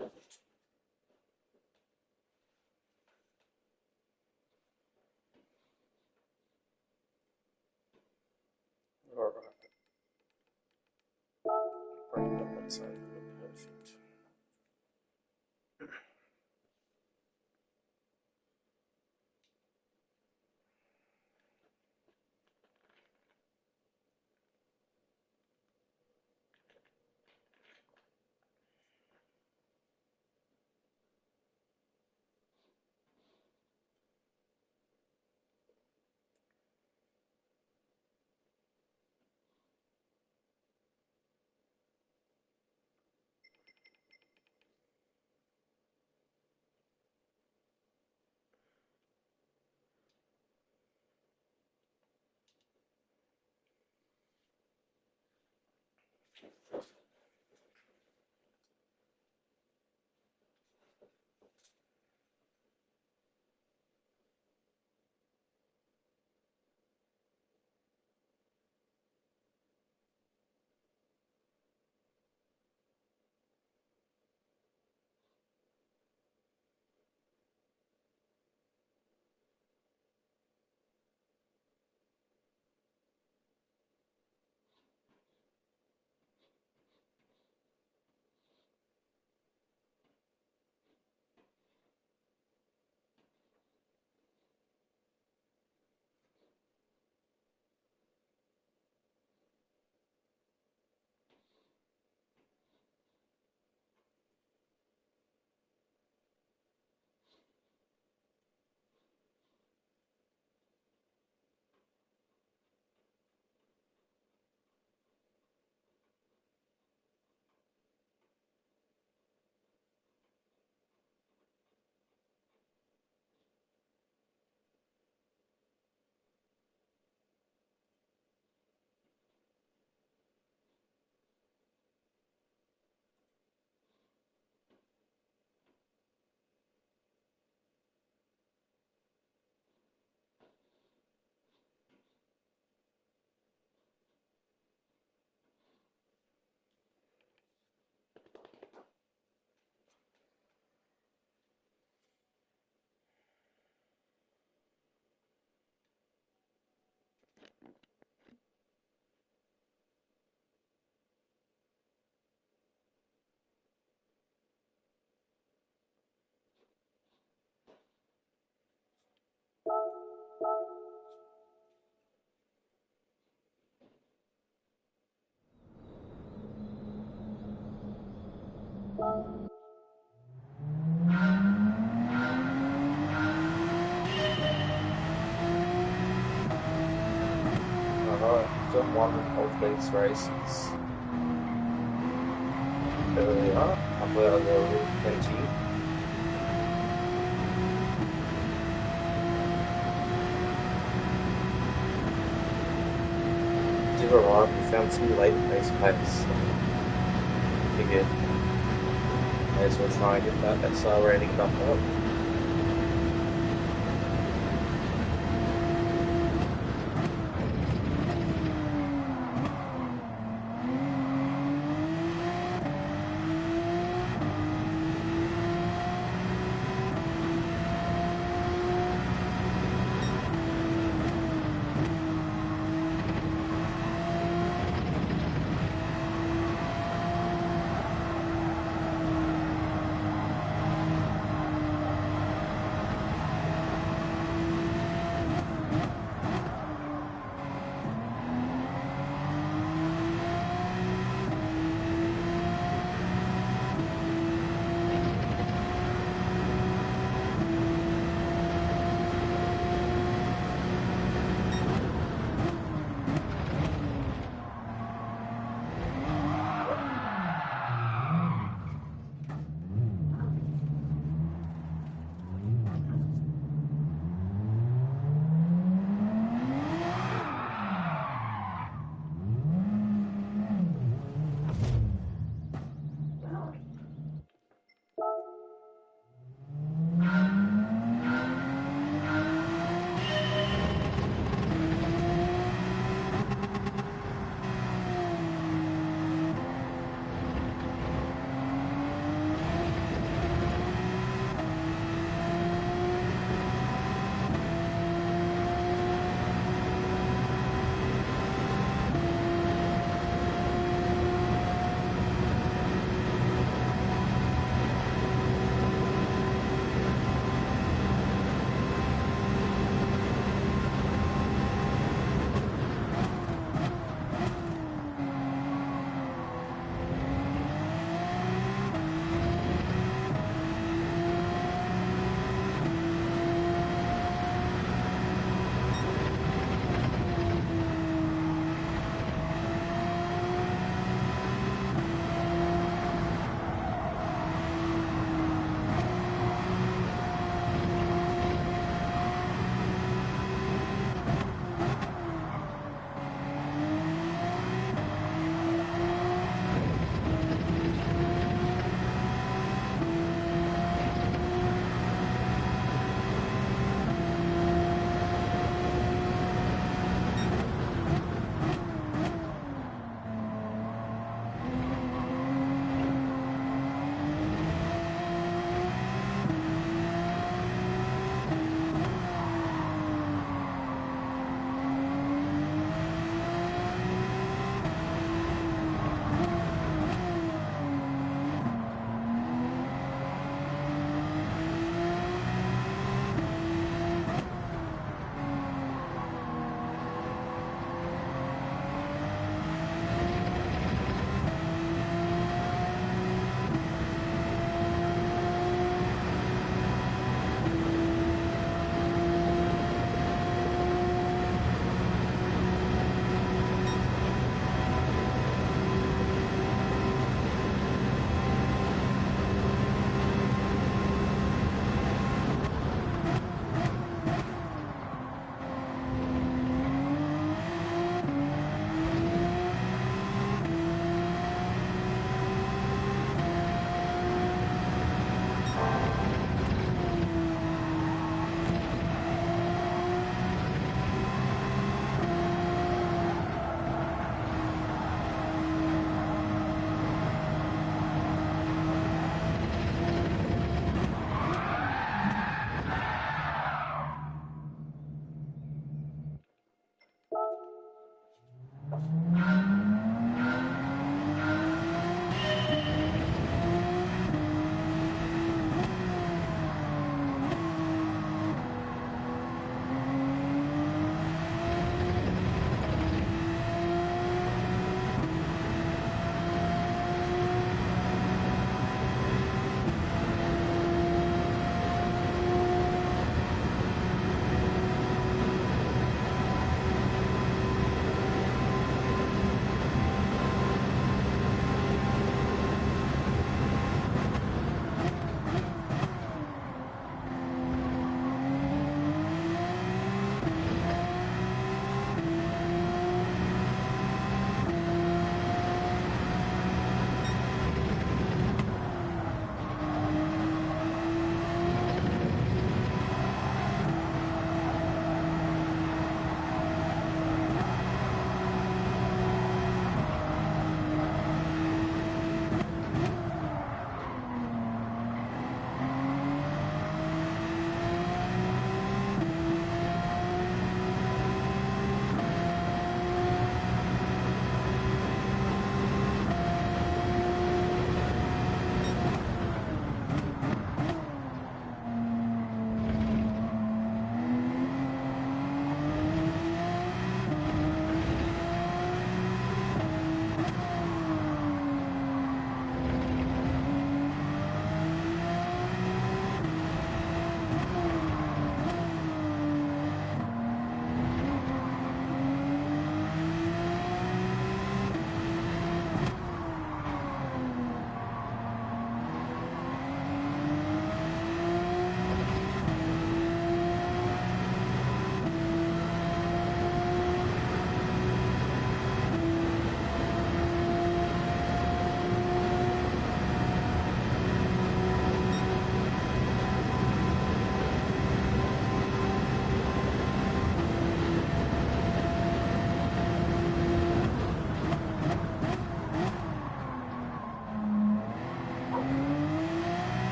Alright. Bring it up one side. Perfect. Alright, done one of these races earlier. I played on the Fuji. Did arrive, we found some late race pace. Figured may as well try and get that SR rating back up.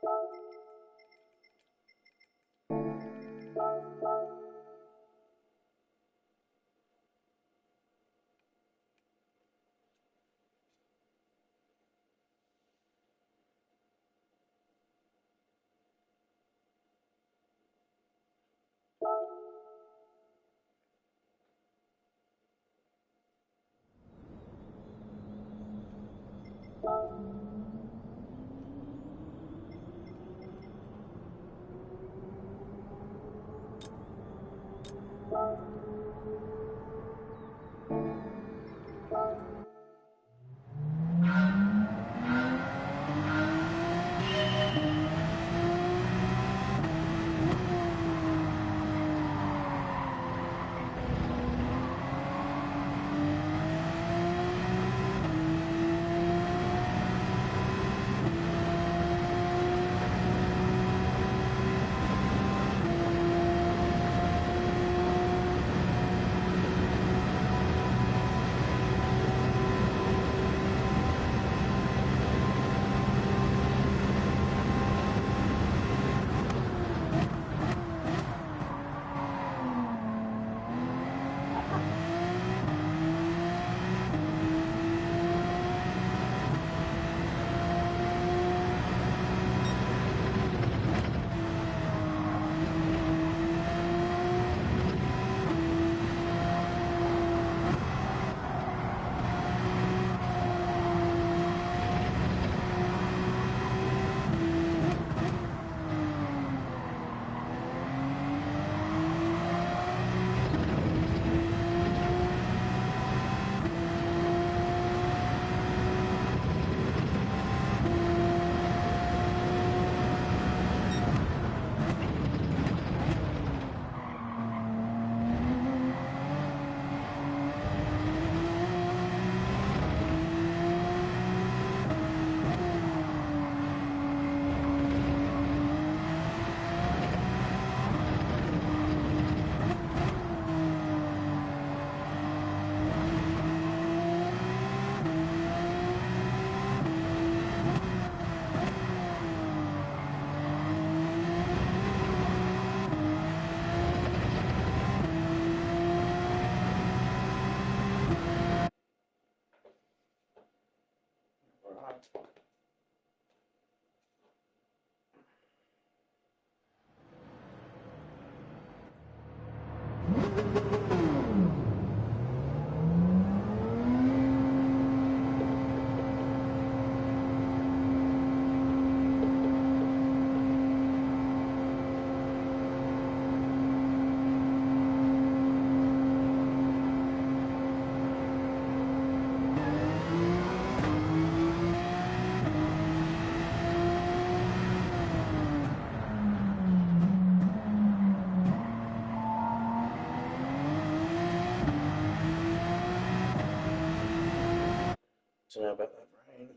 Right. Don't know about that rain.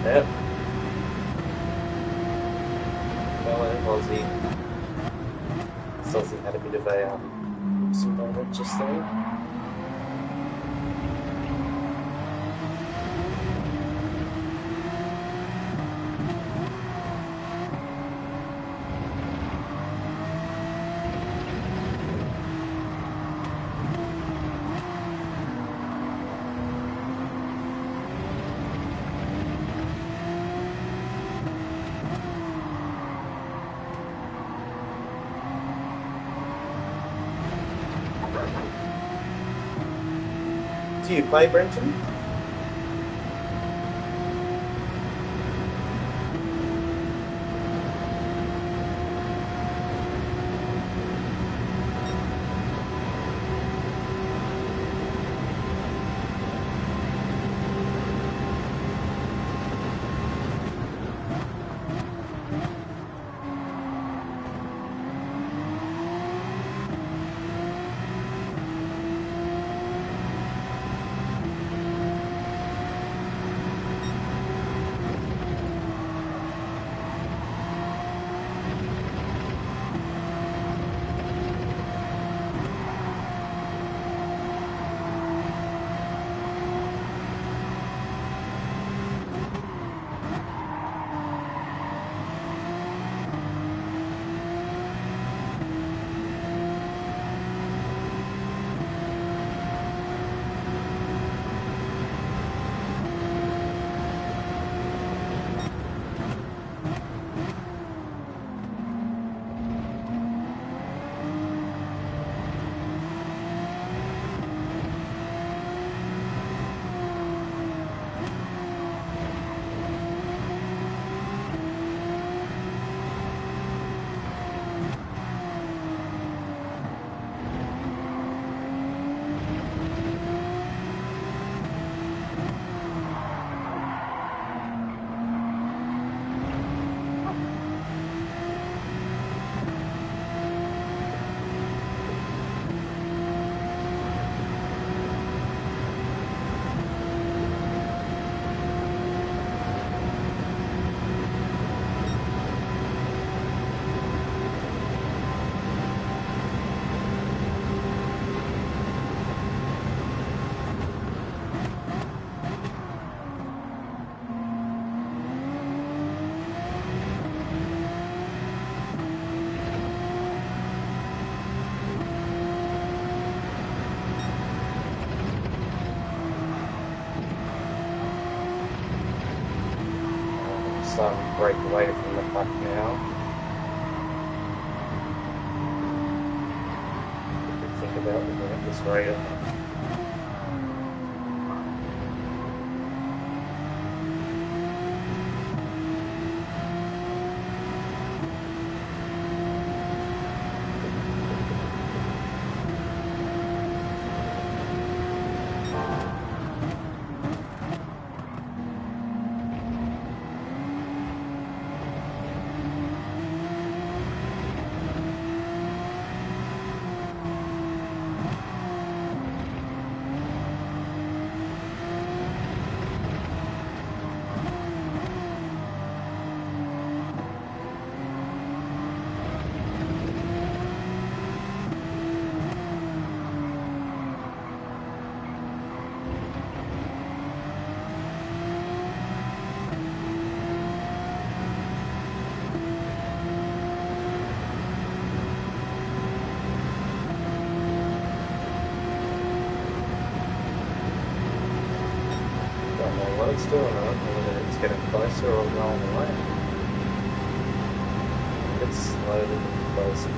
Yep. Well, Aussie. Aussie had a bit of a some moment just there. Do you play Brenton? Starting to break away from the pack now. Think about looking at this radar. What it's doing, I don't know whether it's getting closer or going away. It's slowly getting closer.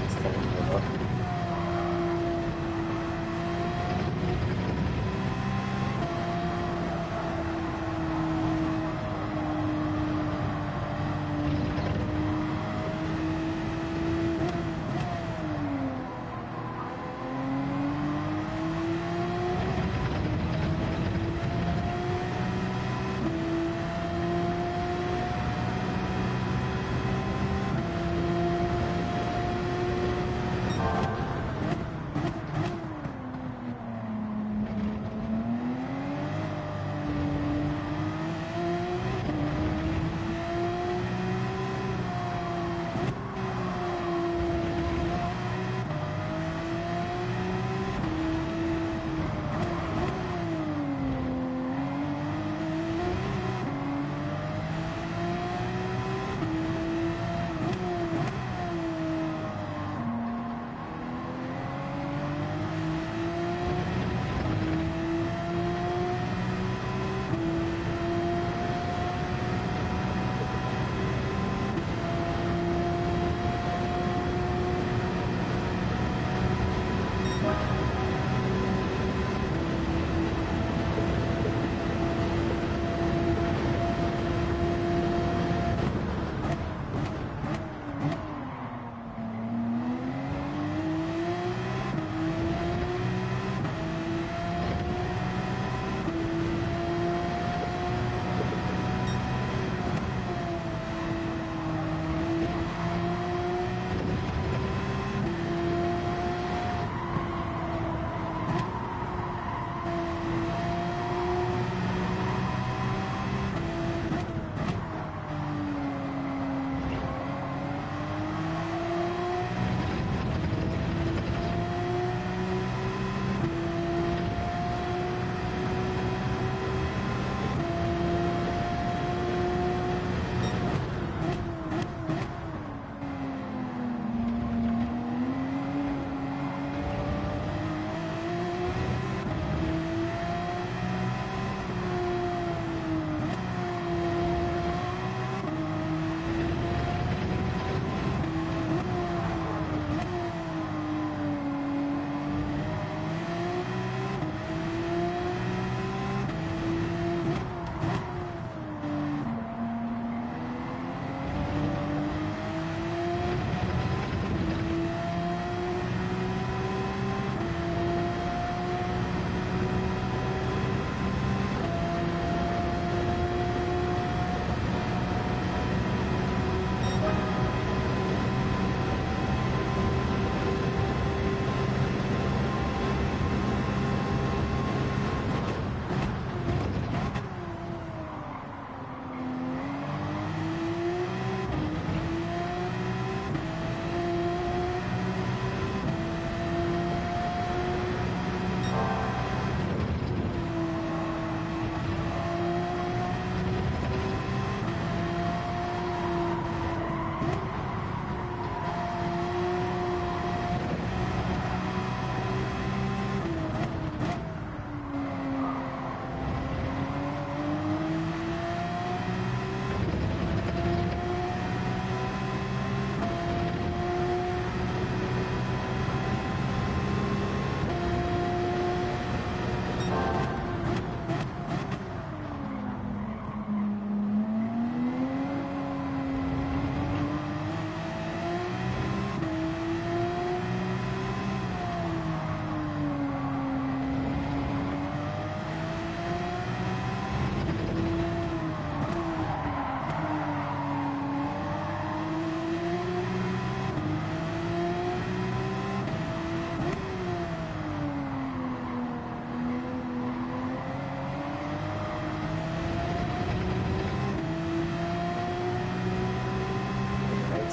It's coming up.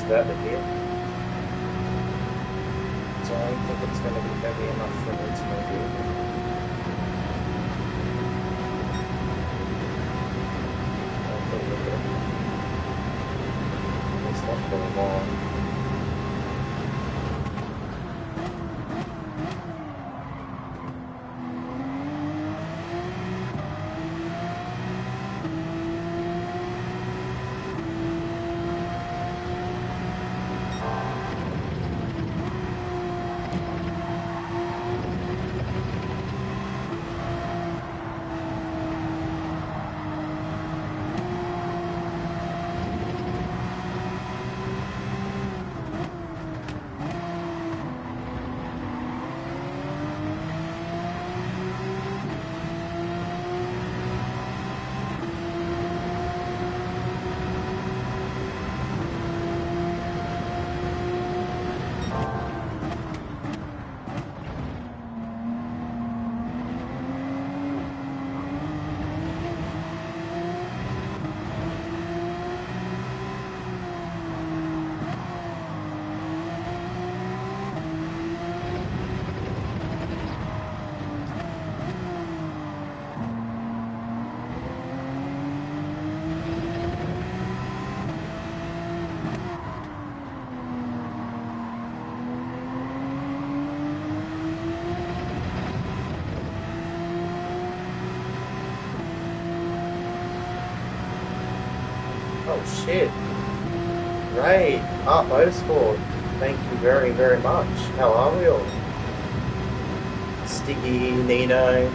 about to hit. So I don't think it's going to be heavy enough for me to make it. It's not going on. Oh shit. Right. Art Motorsport. Thank you very, very much. How are we all? Sticky, Nino,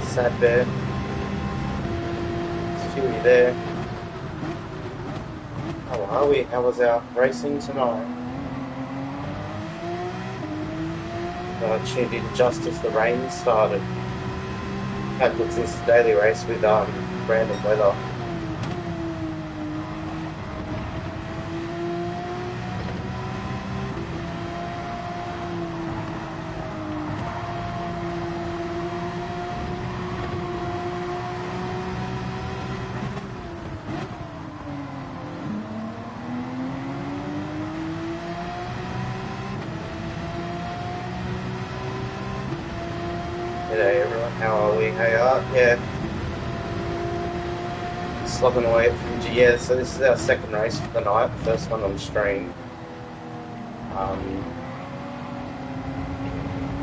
Sad Bear, Stewie there. How are we? How was our racing tonight? I tuned in just as the rain started. Had looked this daily race with random weather. G'day everyone, how are we? Hey Art, yeah. Slogging away at Fuji, yeah, so this is our second race for the night, first one on stream.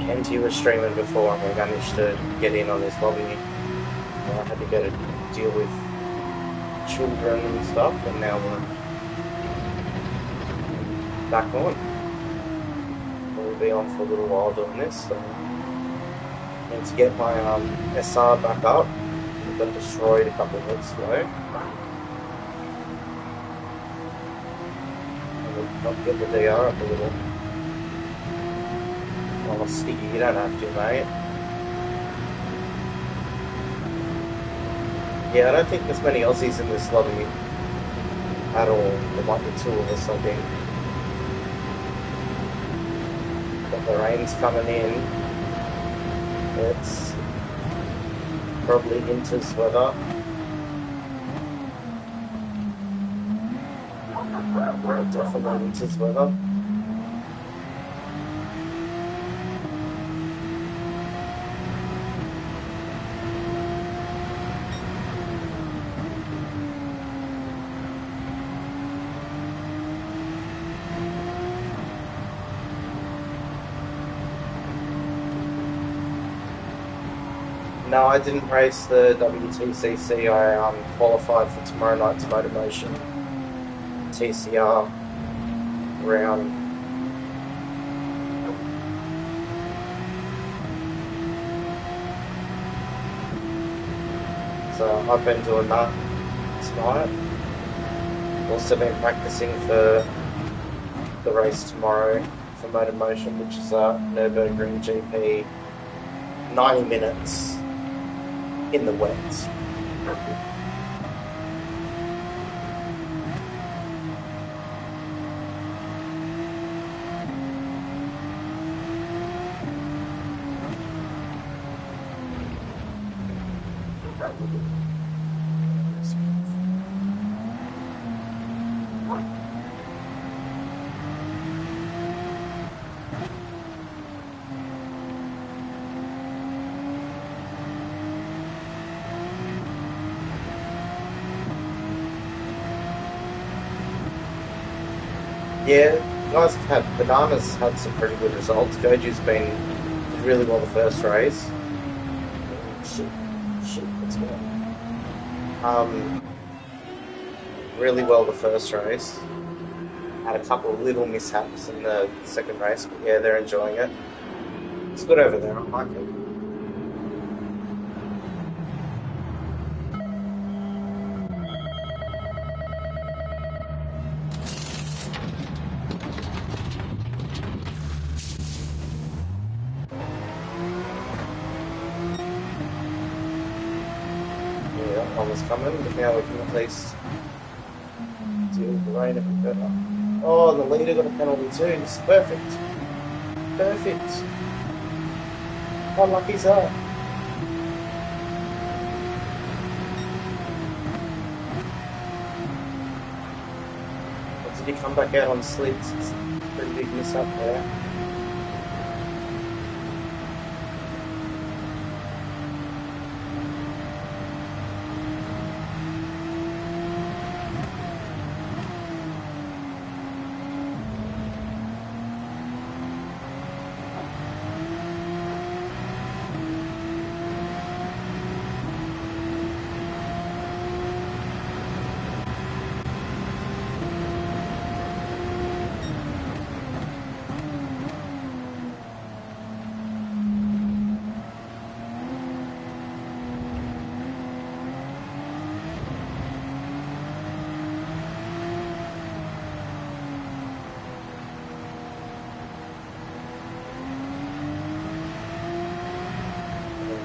Kenty was streaming before and we managed to get in on this lobby. I had to go to deal with children and stuff, and now we're back on. We'll be on for a little while doing this, so need to get my SR back up. It got destroyed a couple of weeks ago. I'll get the DR up a little. Oh, Sticky, you don't have to, mate. Yeah, I don't think there's many Aussies in this lobby at all. There might be two of us, I think. But the rain's coming in. It's probably winter's weather. Definitely winter's weather. No, I didn't race the WTCC. I qualified for tomorrow night's Motormotion TCR round. So I've been doing that tonight. Also been practicing for the race tomorrow for Motormotion, which is a Nürburgring GP, 90 minutes in the wet. Yeah, guys have had Banana's had some pretty good results. Goju's been did really well the first race. Oh shit, shit, what's going on? Really well the first race. Had a couple of little mishaps in the second race, but yeah, they're enjoying it. It's good over there. I like it. Yeah, that one was coming, but now we can at least deal with the rain a bit better. Oh, the leader got a penalty too. This is perfect. Perfect. How lucky is that? Or did he come back out on slids? It's a pretty big miss up there.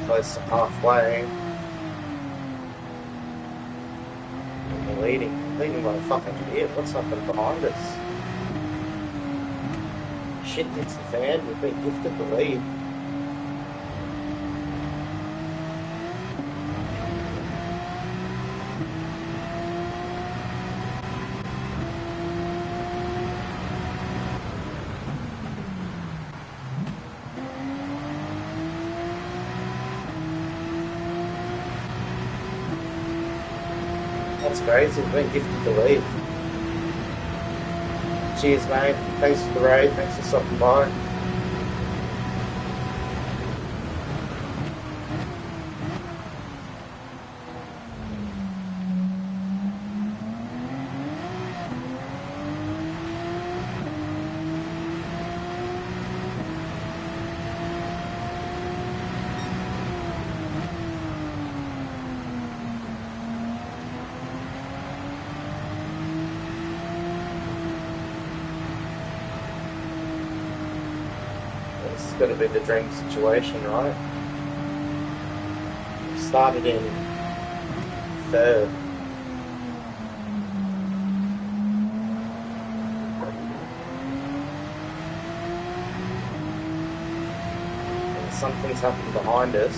Close to halfway. And we're leading by a fucking bit. What's happened behind us? Shit hits the fan. We've been gifted the lead. That's crazy. We've been gifted the lead. Cheers, mate. Thanks for the raid. Thanks for stopping by. This has got to be the dream situation, right? Started in third. And something's happened behind us.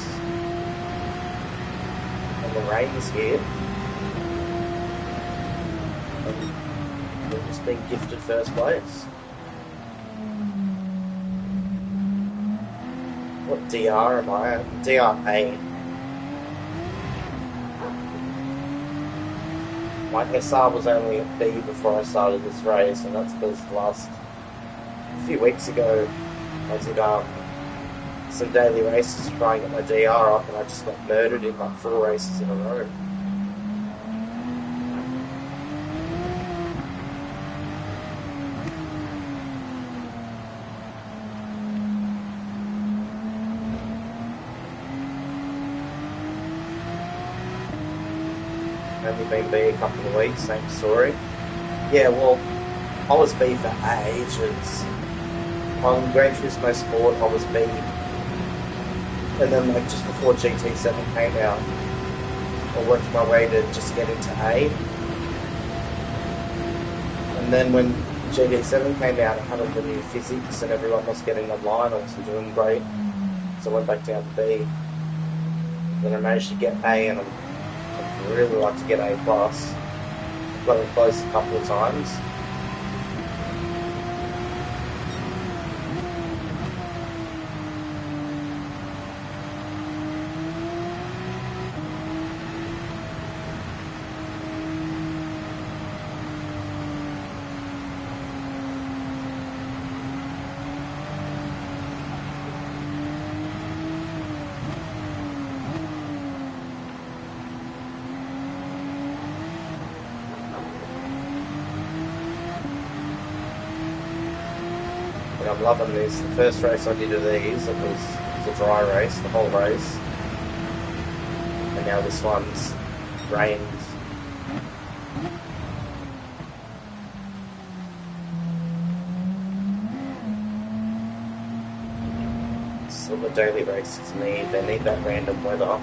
And the rain's here. And we've just been gifted first place. What DR am I at? DRA. My SR was only at B before I started this race, and that's because a few weeks ago I did some daily races to try and get my DR up, and I just got murdered in like 4 races in a row. Only been B a couple of weeks, same story. Yeah, well, I was B for ages. On Gran Turismo Sport, I was B. And then, like, just before GT7 came out, I worked my way to just get into A. And then when GT7 came out, I had all the new physics and everyone was getting online, I wasn't doing great. So I went back down to B. Then I managed to get A, and I'd really like to get A+. Got it close a couple of times. I'm loving this. The first race I did of these, it was a dry race, the whole race. And now this one's rained. So the daily races they need that random weather.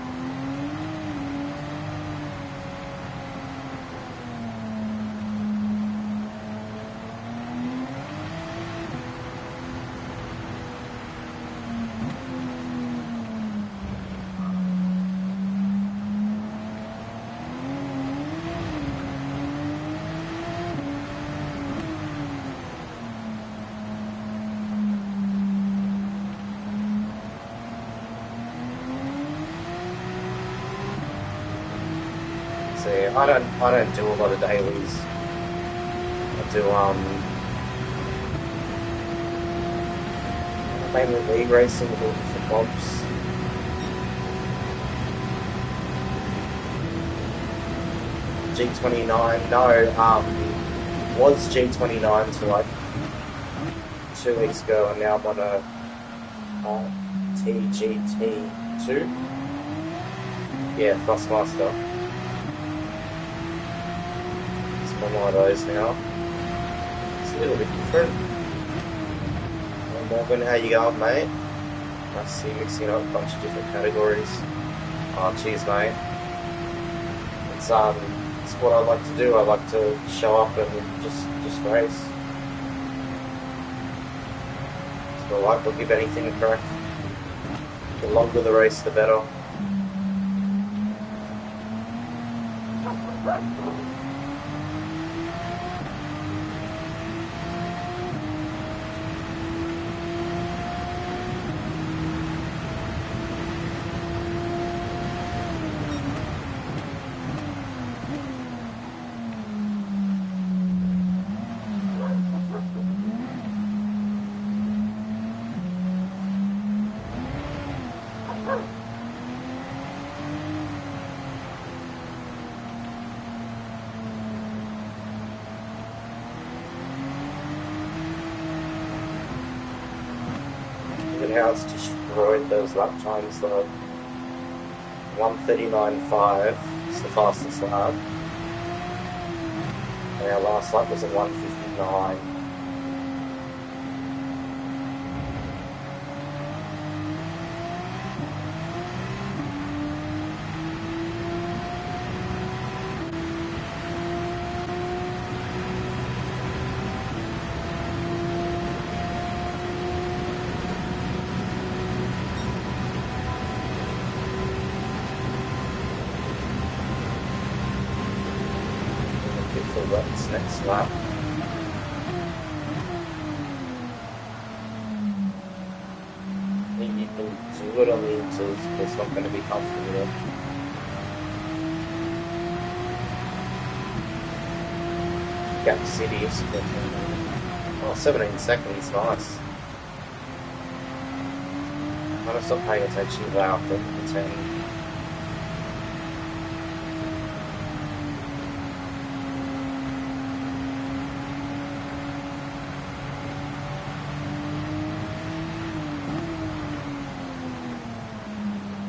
I don't do a lot of dailies. I do mainly league racing with all different mobs. G29, no, was G29 to like 2 weeks ago, and now I'm on a TGT2. Yeah, Frostmaster. One of those now. It's a little bit different. Morgan, how you going, mate? Nice to see you mixing up a bunch of different categories. Oh, cheers, mate. It's what I like to do. I like to show up and just race. So I'll give anything a crack. The longer the race, the better. How it's destroyed those lap times though. 1:39.5 is the fastest lap. And our last lap was a 1:59. Next lap. I think you can do it on the inters, but it's not going to be comfortable with it. Gap City is 17 seconds, nice. I'm going to stop paying attention to that after the 10.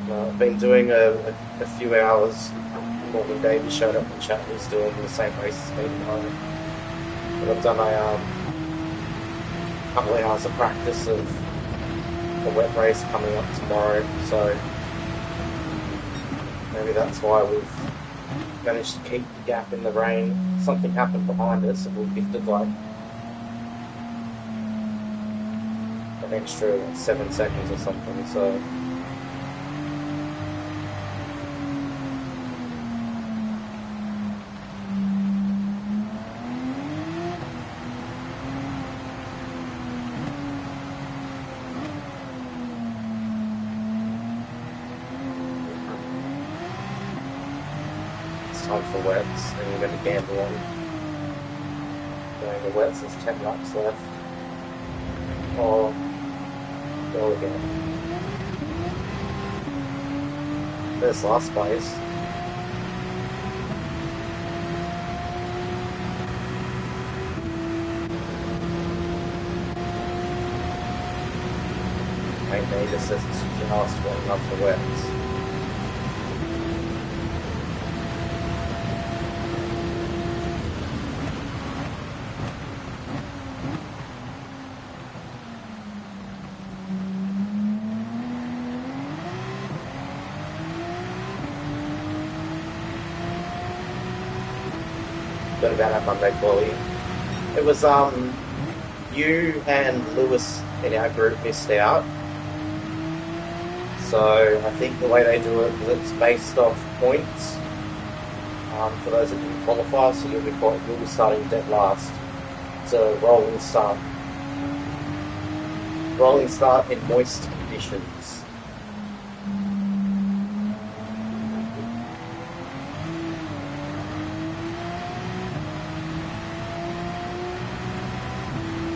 I've been doing a few hours. Morgan Davies showed up in chat. He's doing the same race as me tomorrow. But I've done a couple of hours of practice of the wet race coming up tomorrow. So maybe that's why we've managed to keep the gap in the rain. Something happened behind us, and we gifted like an extra 7 seconds or something. So. Time for wets, and we're going to gamble on going the wets. There's 10 laps left. Or go again. There's last place. Mate Meter says it's just warming up for wets. Got about that Monday quality. It was you and Lewis in our group missed out. So I think the way they do it is it's based off points. For those that didn't qualify, so you'll be starting dead last. It's a rolling start. Rolling start in moist conditions.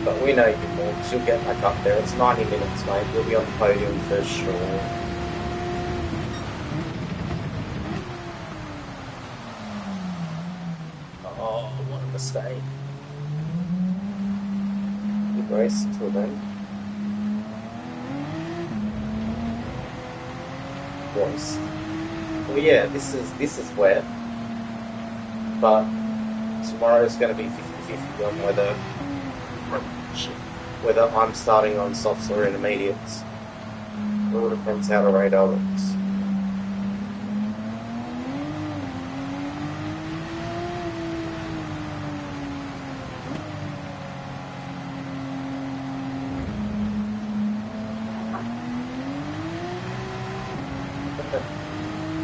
But we know you more, because you'll get back up there. It's 90 minutes, mate. You'll be on the podium for sure. Oh, what a mistake. Good race until then. Moist. Well, yeah, this is wet. But tomorrow's going to be 50-50 on whether I'm starting on softs or intermediates. It all depends how the radar looks.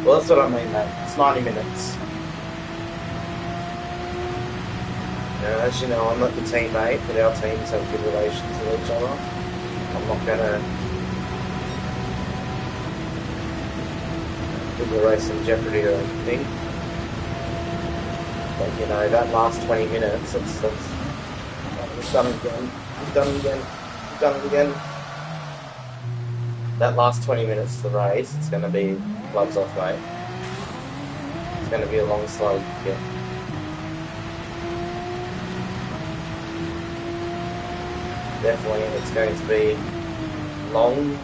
Well, that's what I mean, mate. It's 90 minutes. As you know, I'm not the teammate, but our teams have good relations with each other. I'm not going to put the race in jeopardy or anything. But, you know, that last 20 minutes, we've done it again, we've done it again, we've done it again. That last 20 minutes of the race, it's going to be gloves off, mate. It's going to be a long slog. Yeah. Definitely, it's going to be long,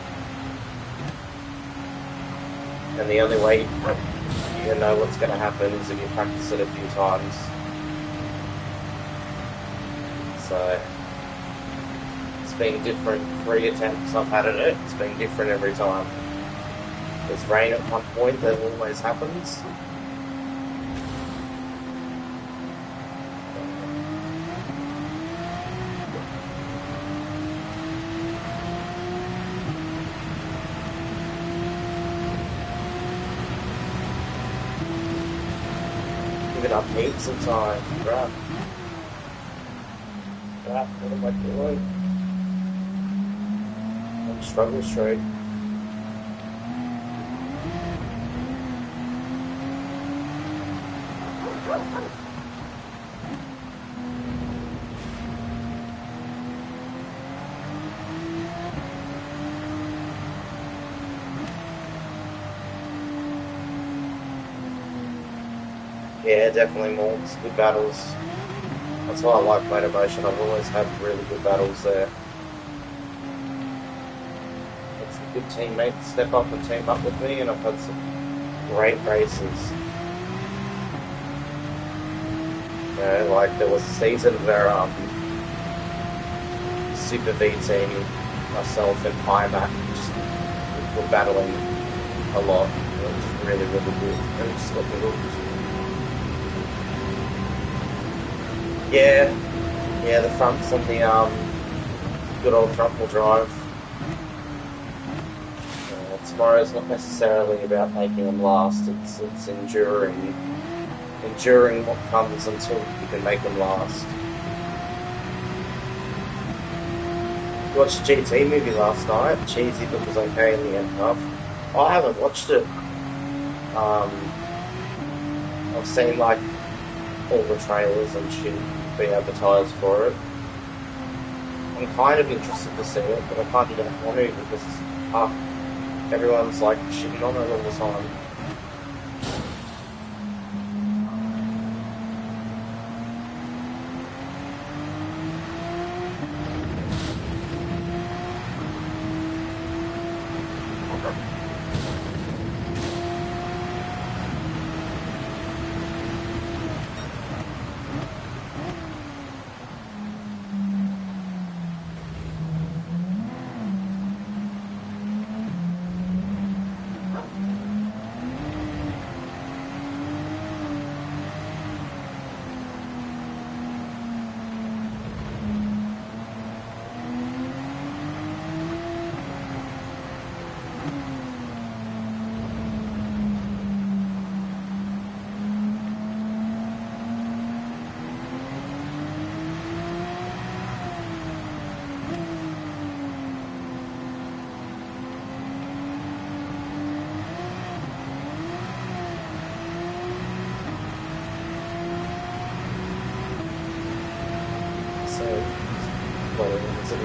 and the only way you know what's going to happen is if you practice it a few times. So it's been different. 3 attempts I've had at it. It's been different every time. There's rain at one point. That always happens. Up heaps of time. Crap. What am I doing? I'm struggle straight. Yeah, definitely more. It's good battles. That's why I like Motor Motion. I've always had really good battles there. It's a good teammate to step up and team up with me, and I've had some great races. You know, like there was a season where Super V team, myself and IMAC just were battling a lot. It was really, really good. And it just got me hooked. Yeah, the front's on the good old front-wheel drive. Tomorrow's not necessarily about making them last. It's enduring what comes until you can make them last. I watched the GT movie last night. Cheesy, but was okay in the end half. I haven't watched it. I've seen like all the trailers and shit being advertised for it. I'm kind of interested to see it, but I kind of don't want to because everyone's like shitting on it all the time.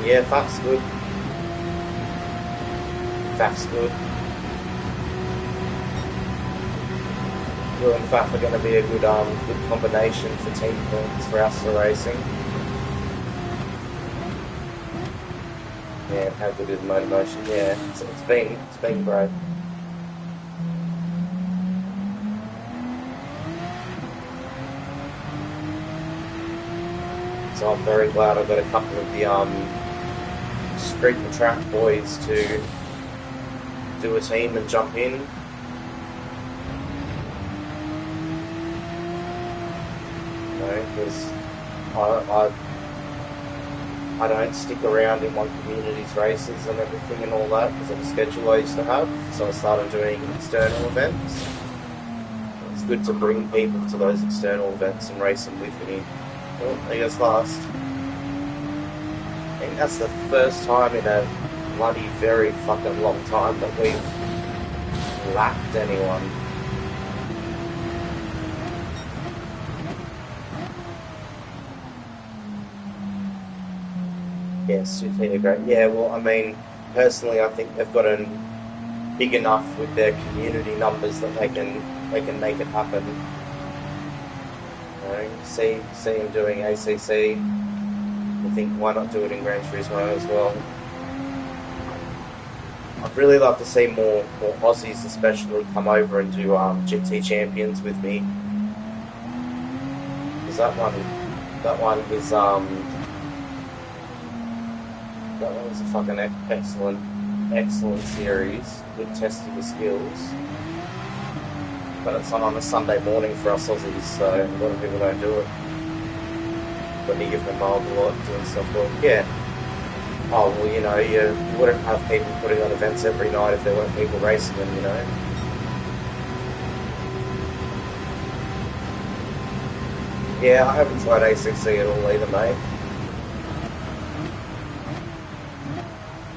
Yeah, FAF's good. FAF's good. You and FAF are going to be a good good combination for team points for us for racing. Yeah, how good is motor motion? Yeah, it's been great. So I'm very glad I've got a couple of the street and track boys to do a team and jump in. Because I don't stick around in one community's races and everything and all that because of the schedule I used to have. So I started doing external events. It's good to bring people to those external events and race them with me. Well, I guess last. I think that's the first time in a bloody very fucking long time that we've lapped anyone. Yes, Sutina great. Yeah, well, I mean, personally, I think they've gotten big enough with their community numbers that they can make it happen. You know, see them doing ACC. I think why not do it in Gran Turismo as well? I'd really love to see more Aussies, especially, come over and do GT Champions with me. Because that one was that was a fucking excellent series. Good test of the skills. But it's on a Sunday morning for us Aussies, so a lot of people don't do it. But you give them miles a lot doing stuff. Well, yeah. Oh, well, you know, you wouldn't have people putting on events every night if there weren't people racing them, you know. Yeah, I haven't tried ACC at all either, mate.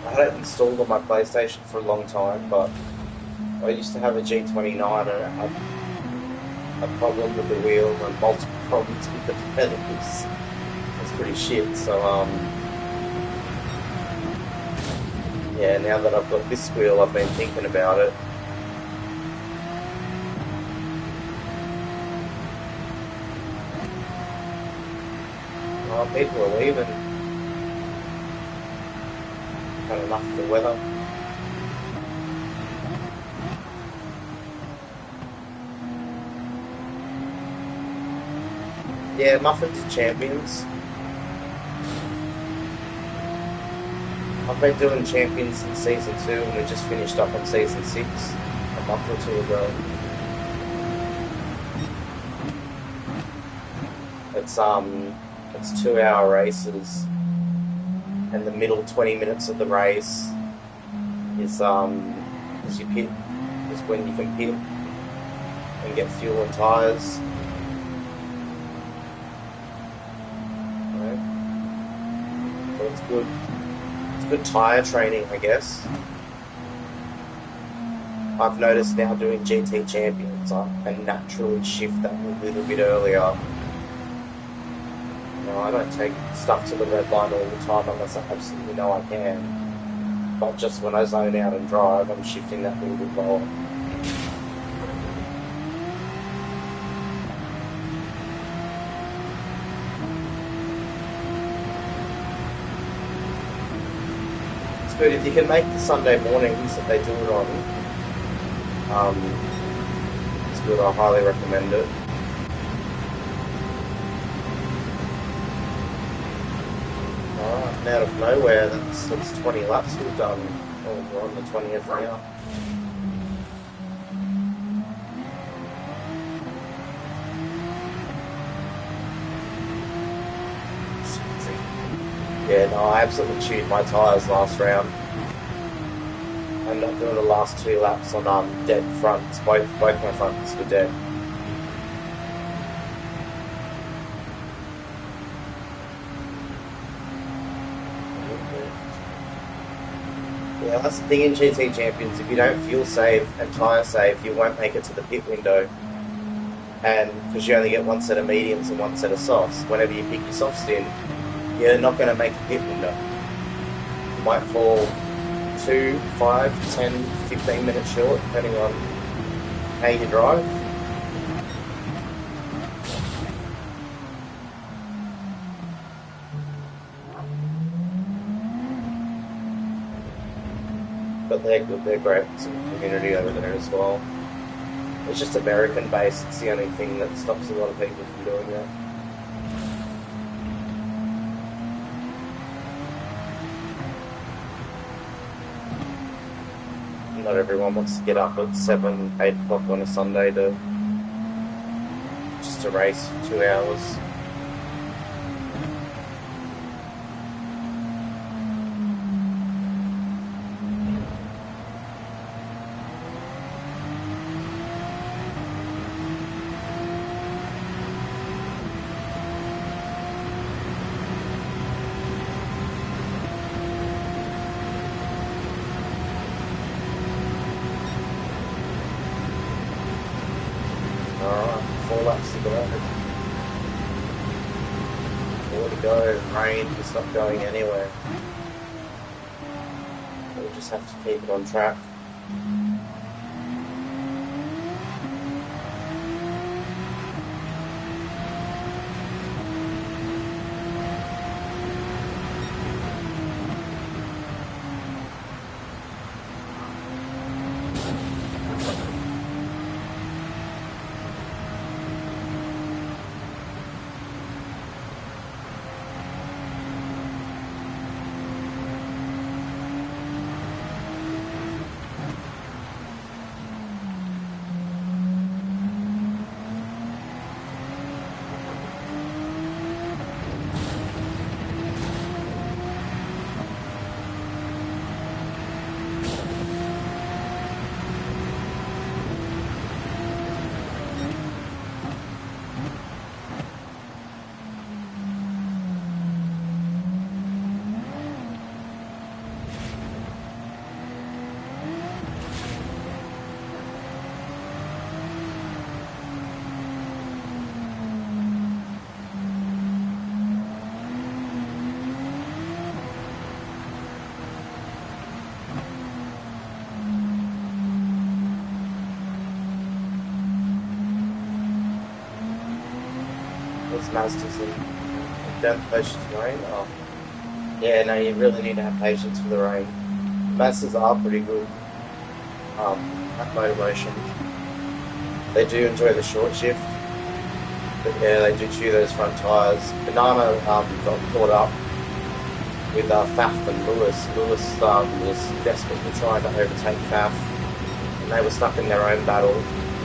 I had it installed on my PlayStation for a long time, but I used to have a G29 and it had a problem with the wheel and multiple problems with the pedals. It's pretty shit, so yeah, now that I've got this wheel, I've been thinking about it. Oh, people are leaving. Had enough of the weather. Yeah, Muffins are champions. I've been doing champions since season 2 and we just finished up on season 6 a month or 2 ago. It's 2-hour races and the middle 20 minutes of the race is you pit, is when you can pit and get fuel and tyres. So it's good. It's good tyre training, I guess. I've noticed now doing GT Champions, I can naturally shift that a little bit earlier. You know, I don't take stuff to the red line all the time unless I absolutely know I can. But just when I zone out and drive, I'm shifting that a little bit lower. It's good if you can make the Sunday mornings that they do it on. It's good. I highly recommend it. Alright, out of nowhere, that's 20 laps we've done. Oh, we're on the 20th now. Yeah, no, I absolutely chewed my tyres last round. I ended up doing the last 2 laps on dead fronts. Both my fronts were dead. Yeah, that's the thing in GT Champions. If you don't fuel save and tyre save, you won't make it to the pit window. And because you only get one set of mediums and one set of softs, whenever you pick your softs in, you're not going to make a pit window. You might fall 2, 5, 10, 15 minutes short, depending on how you drive. But they're good, they're great. Some community over there as well. It's just American based, it's the only thing that stops a lot of people from doing that. Not everyone wants to get up at 7, 8 o'clock on a Sunday just to race for 2 hours. Alright, 4 laps to go. 4 to go, rain is not going anywhere. We'll just have to keep it on track. It's Mazda's and don't have patience for rain. Oh. Yeah, no, you really need to have patience for the rain. Mazdas are pretty good at motor motion. They do enjoy the short shift, but yeah, they do chew those front tyres. Banana got caught up with Faf and Lewis. Lewis was desperately trying to overtake Faf, and they were stuck in their own battle,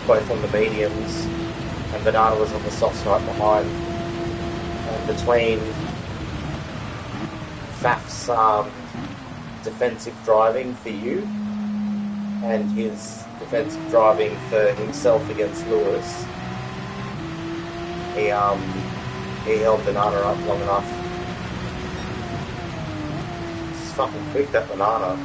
both on the mediums, and Banana was on the softs right behind. And between Faf's defensive driving for you and his defensive driving for himself against Lewis, he held Banana up long enough. It's fucking quick, that Banana.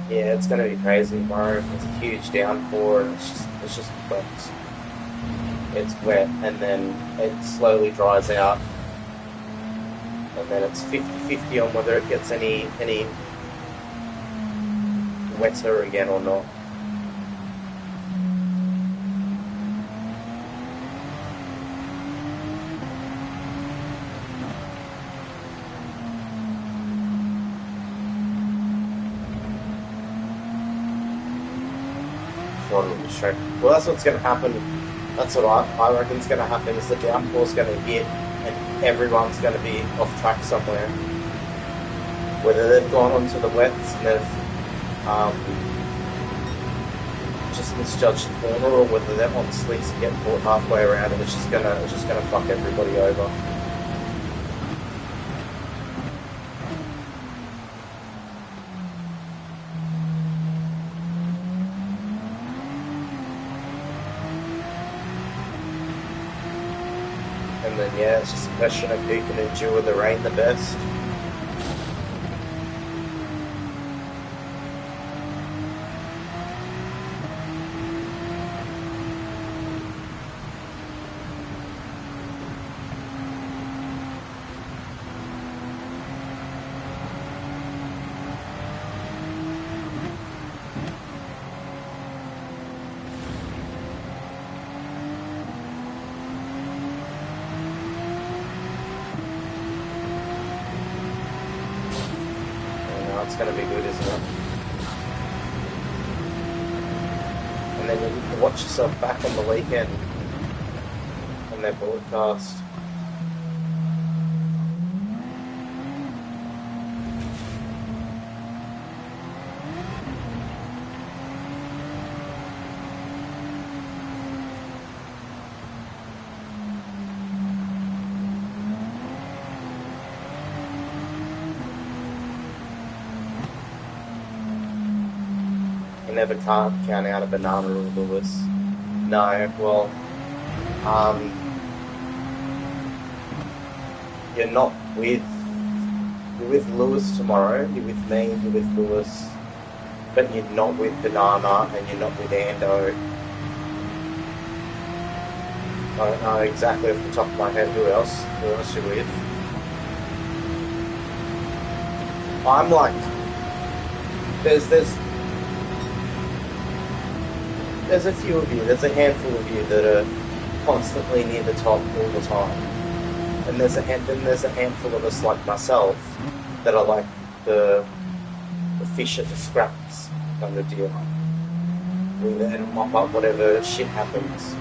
Yeah, it's going to be crazy tomorrow. It's a huge downpour, and it's just wet. It's wet, and then it slowly dries out, and then it's 50-50 on whether it gets any wetter again or not. Well, that's what's going to happen. That's what I reckon is going to happen. Is the downpour's going to hit and everyone's going to be off track somewhere. Whether they've gone onto the wets and they've just misjudged the corner, or whether they're on slicks and get caught halfway around, and it's just gonna fuck everybody over. And then yeah, it's just a question of who can endure the rain the best. It's going to be good, isn't it? And then you can watch yourself back on the weekend on their broadcast. You never can't count out a banana or Lewis. No, well, you're not with, you're with Lewis tomorrow, you're with me, you're with Lewis, but you're not with Banana and you're not with Ando. I don't know exactly off the top of my head who else you're with. I'm like, there's a few of you, there's a handful of you that are constantly near the top all the time. And there's a handful of us like myself that are like the fish at the scraps kind of deal. We then mop up whatever shit happens.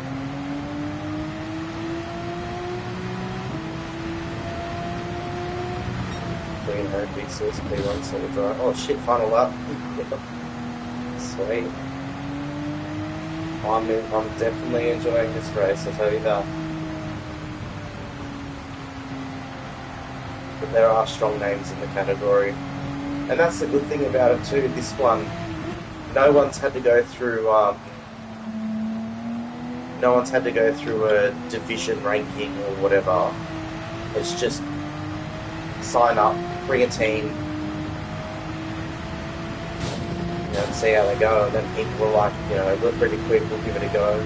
Green Herd, Big Sauce, P1, Solid Dry. Oh shit, final lap. Sweet. I'm definitely enjoying this race, I'll tell you that. But there are strong names in the category. And that's the good thing about it too, this one. No one's had to go through a division ranking or whatever. It's just sign up, bring a team, and see how they go, and then people were like, look pretty quick, we'll give it a go.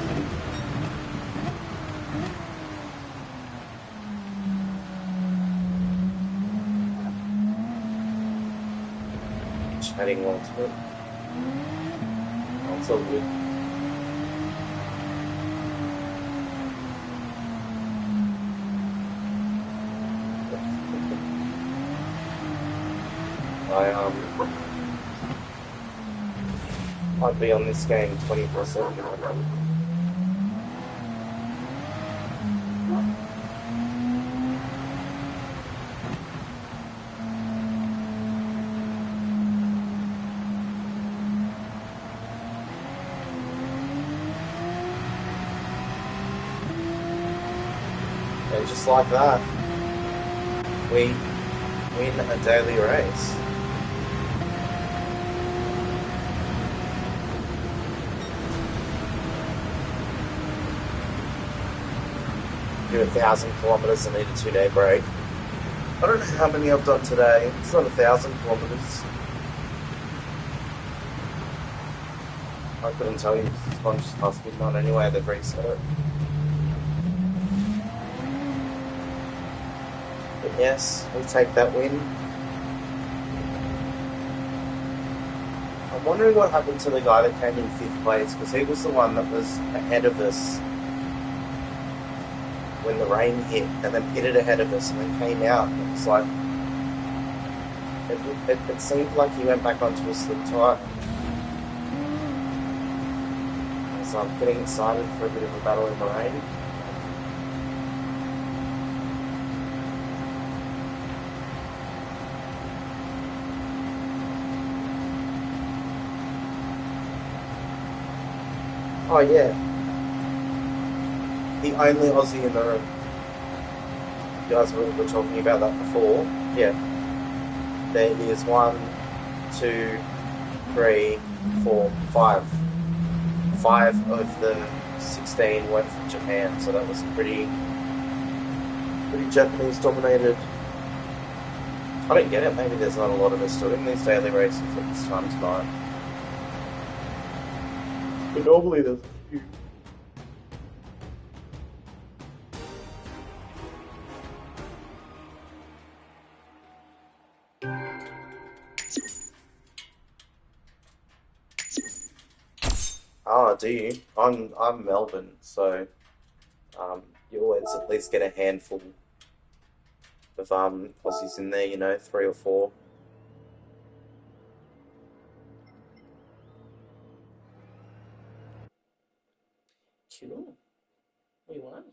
Just heading on to it. Oh, it's all good. I'd be on this game 24/7. And just like that, we win a daily race. Do 1,000 kilometers and need a 2-day break. I don't know how many I've done today. It's not 1,000 kilometers. I couldn't tell you. It's one just past midnight anyway. They've reset it. But yes, we take that win. I'm wondering what happened to the guy that came in 5th place, because he was the one that was ahead of us when the rain hit, and then pitted ahead of us and then came out. And it was like, it seemed like he went back onto a slip tyre. So I'm getting excited for a bit of a battle in the rain. Oh yeah, the only Aussie in the room. You guys were talking about that before. Yeah, there is one, two, three, four, five. Five of the 16 went from Japan, so that was pretty Japanese dominated. I don't get it. Maybe there's not a lot of us doing these daily races at this time tonight. But normally there's a few. Ah, do you? I'm Melbourne, so you always at least get a handful of Aussies in there, you know, three or four. Cool. What do you want?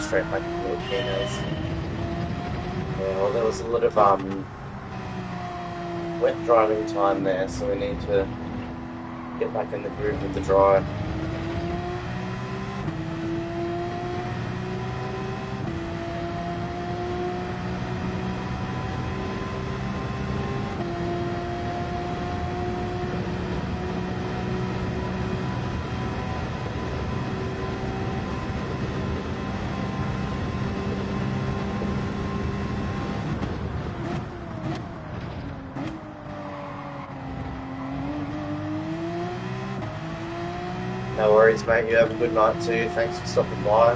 Straight like Filipinos. Yeah, well, there was a lot of wet driving time there, so we need to get back in the groove with the dry. No worries, mate. You have a good night too. Thanks for stopping by.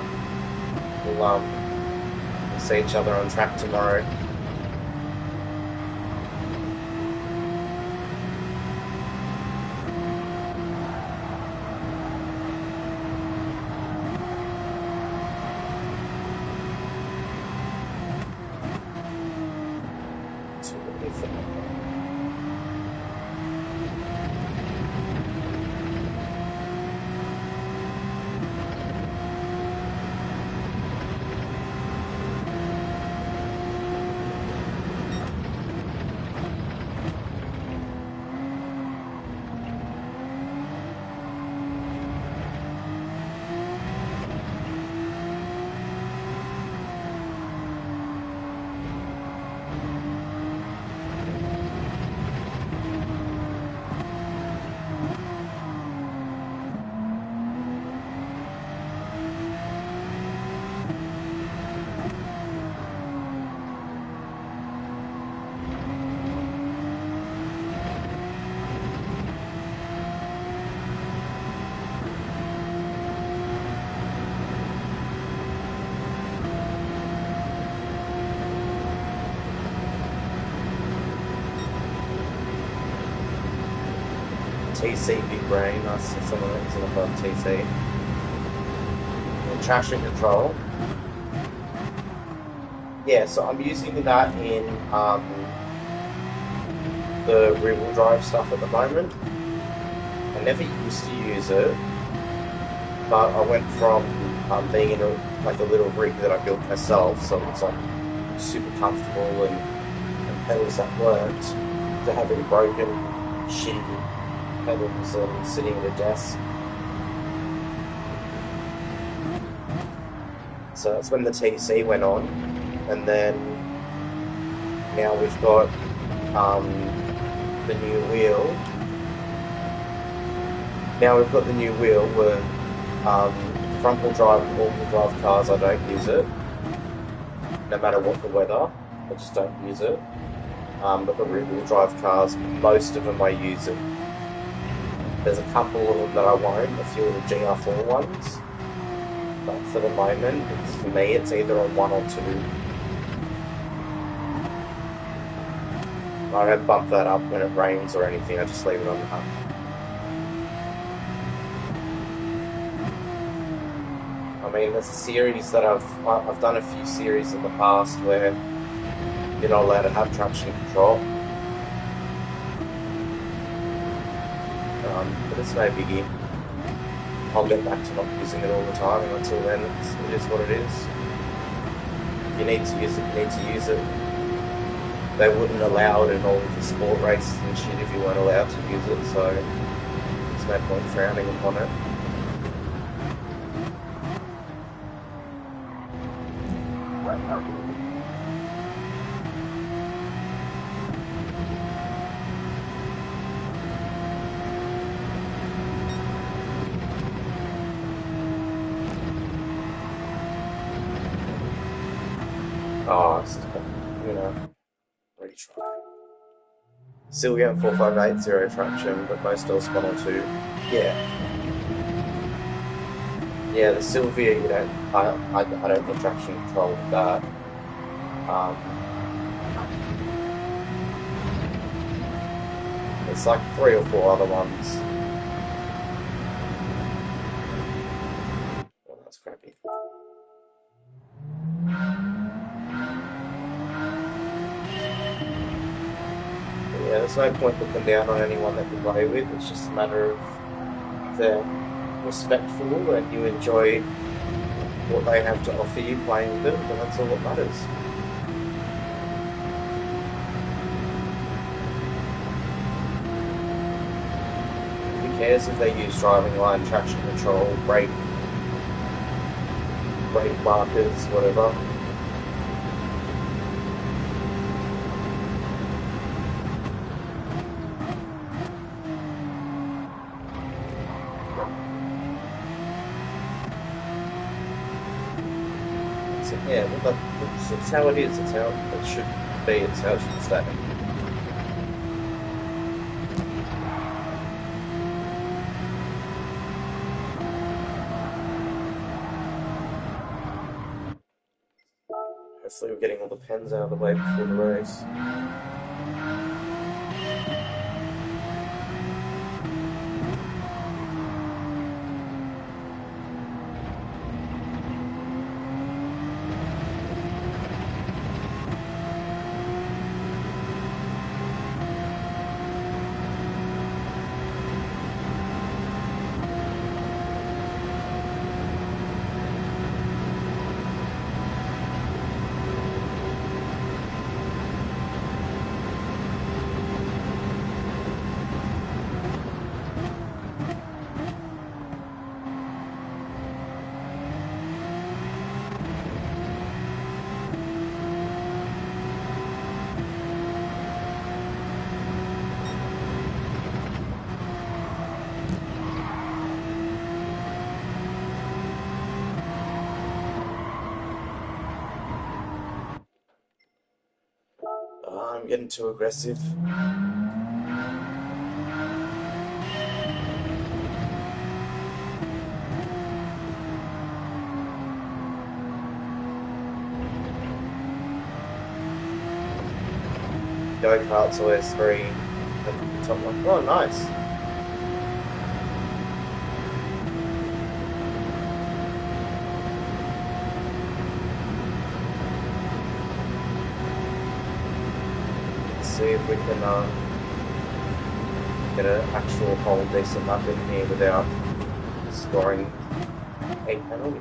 We'll see each other on track tomorrow. TC Big Brain, I see some of it's above TC. And traction control. Yeah, so I'm using that in the rear-wheel drive stuff at the moment. I never used to use it, but I went from being in like a little rig that I built myself, so it's like super comfortable and pedals that worked, to having broken, shitty pedals and sitting at a desk. So that's when the TC went on, and then now we've got the new wheel. Now we've got the new wheel where front-wheel drive and all-wheel drive cars, I don't use it. No matter what the weather, I just don't use it. But the rear-wheel drive cars, most of them I use it. There's a couple of them that I won't, a few of the GR4 ones. But for the moment, for me, it's either on 1 or 2. I don't bump that up when it rains or anything. I just leave it on that. I mean, there's a series that I've done a few series in the past where you're not allowed to have traction control. But it's no biggie. I'll get back to not using it all the time, and until then, it is what it is. If you need to use it, you need to use it. They wouldn't allow it in all of the sport races and shit if you weren't allowed to use it, so there's no point frowning upon it. Oh, retry. Still getting 4580 traction, but most else 1 or 2. Yeah. Yeah, the Sylvia, you don't, I don't get traction control with that. It's like 3 or 4 other ones. Oh, that's crappy. Yeah, there's no point looking down on anyone that you play with. It's just a matter of they're respectful and you enjoy what they have to offer you playing with them, and that's all that matters. Who cares if they use driving line, traction control, brake markers, whatever. So yeah, well, it's how it is. It's how it should be. It's how it should stay. Hopefully we're getting all the pens out of the way before the race. I'm getting too aggressive. Go-kart's always 3 at the top one. Oh, nice. Let's see if we can get an actual whole decent lap in here without scoring 8 penalty.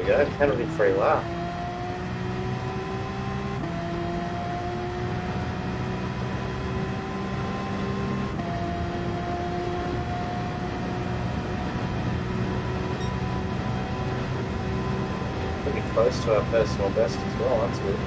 we go, penalty-free lap. Pretty close to our personal best as well, that's good.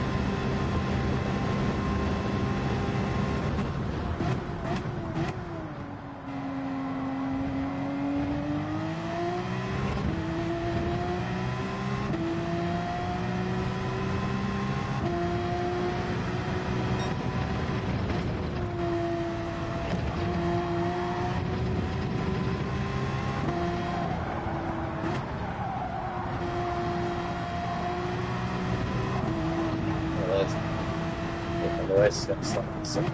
The race got slightly second.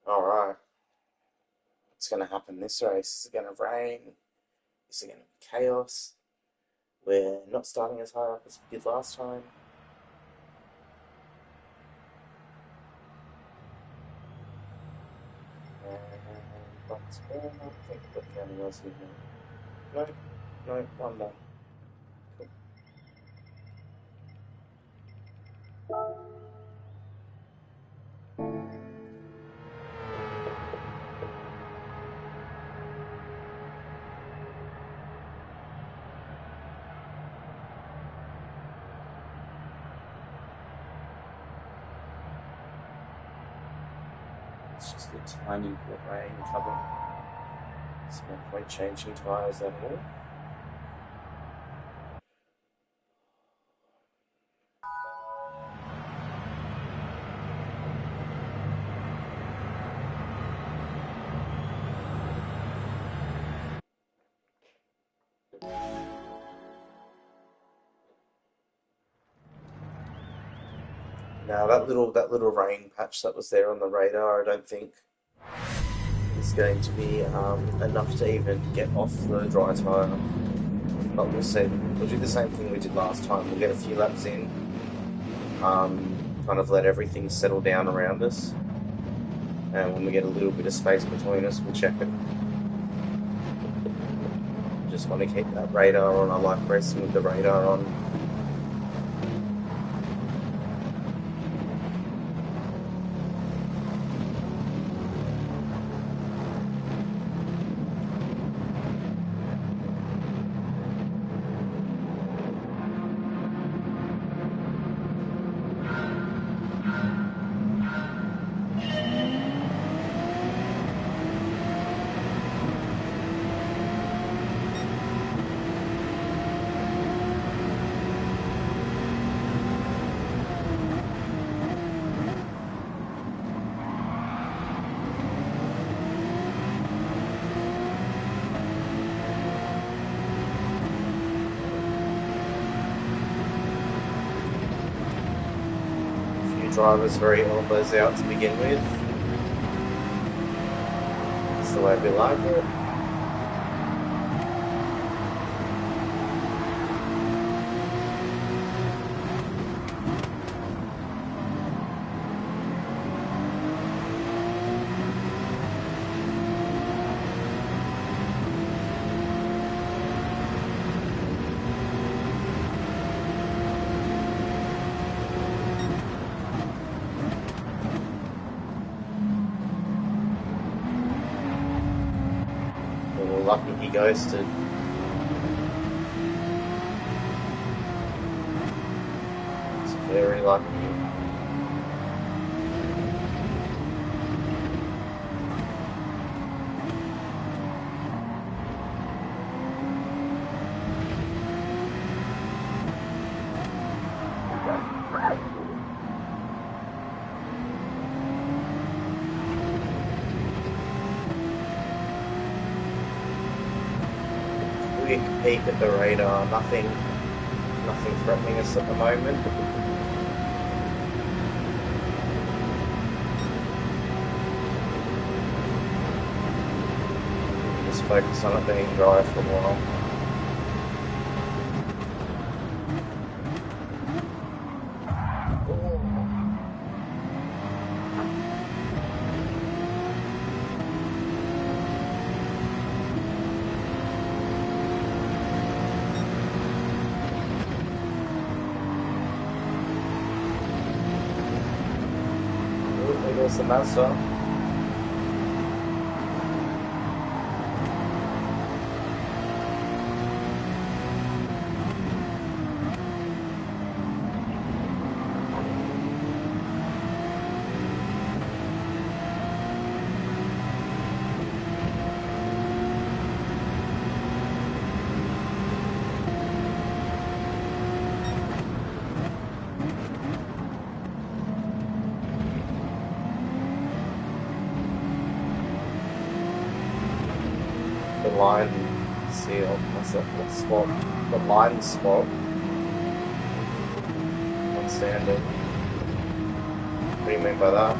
Alright. What's going to happen this race? Is it going to rain? Is it going to be chaos? We're not starting as high up as we did last time. But I think I've got the only else in here. No, one done. Cool. It's just a tiny bit of rain coming. There's no point changing tyres at all. Now that little rain patch that was there on the radar, I don't think is going to be enough to even get off the dry tyre. But we'll see. We'll do the same thing we did last time. We'll get a few laps in, kind of let everything settle down around us, and when we get a little bit of space between us, we'll check it. Just want to keep that radar on. I like racing with the radar on. Drivers very elbows out to begin with. That's the way we like it. Lucky he ghosted. It's very lucky. Quick peek at the radar, nothing threatening us at the moment. Just focus on it being dry for a while. Oh. as the Mazda. The line seal, what's that? The swap, the line swap on standard. What do you mean by that?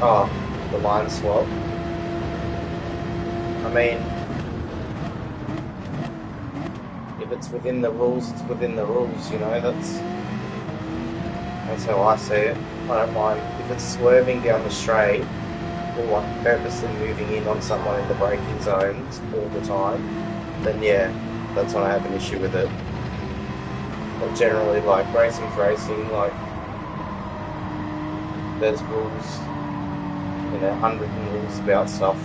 Oh, the line swap. I mean, if it's within the rules, it's within the rules, you know, that's how I see it. I don't mind. If it's swerving down the straight, or like purposely moving in on someone in the braking zones all the time, then yeah, that's when I have an issue with it. But generally, like, racing's racing, like, there's rules, you know, 100 rules about stuff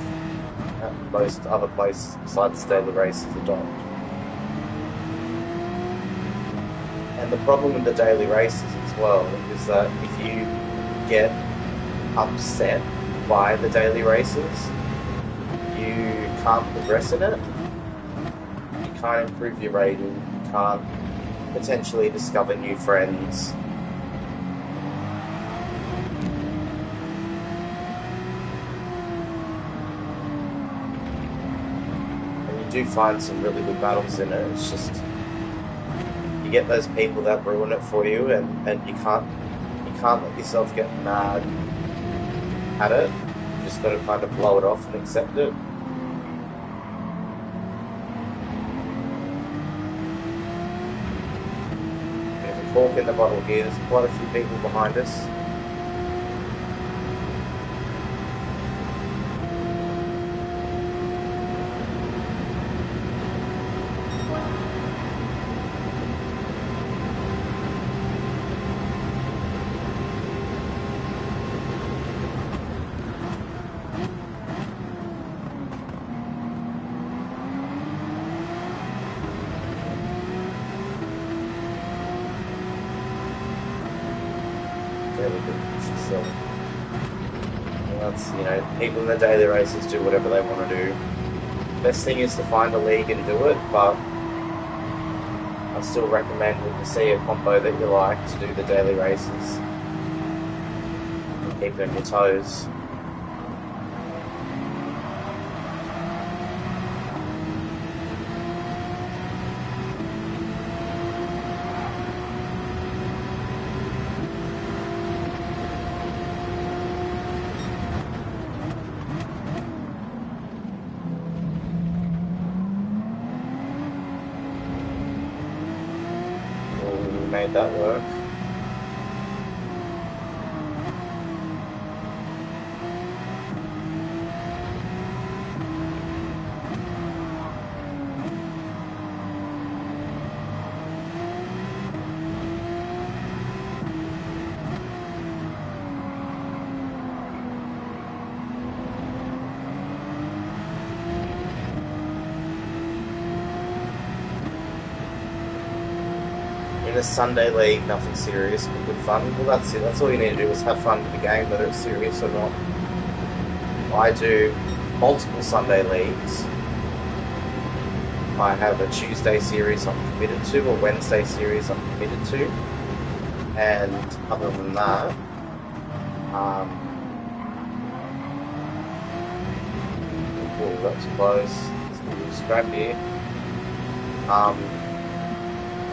that most other places besides daily races adopt. And the problem with the daily races as well is that if you get upset by the daily races, you can't progress in it, you can't improve your rating, you can't potentially discover new friends. Do find some really good battles in it. It's just you get those people that ruin it for you, and you can't let yourself get mad at it. You just got to kind of blow it off and accept it. There's a cork in the bottle here. There's quite a few people behind us. So that's, you know, people in the daily races do whatever they want to do. Best thing is to find a league and do it, but I still recommend if you see a combo that you like to do the daily races and keep on your toes. Made that work. In a Sunday league, nothing serious but good fun. Well, that's it. That's all you need to do is have fun with the game, whether it's serious or not. I do multiple Sunday leagues. I have a Tuesday series I'm committed to, a Wednesday series I'm committed to, and other than that, we've got to close. It's a little scrappy.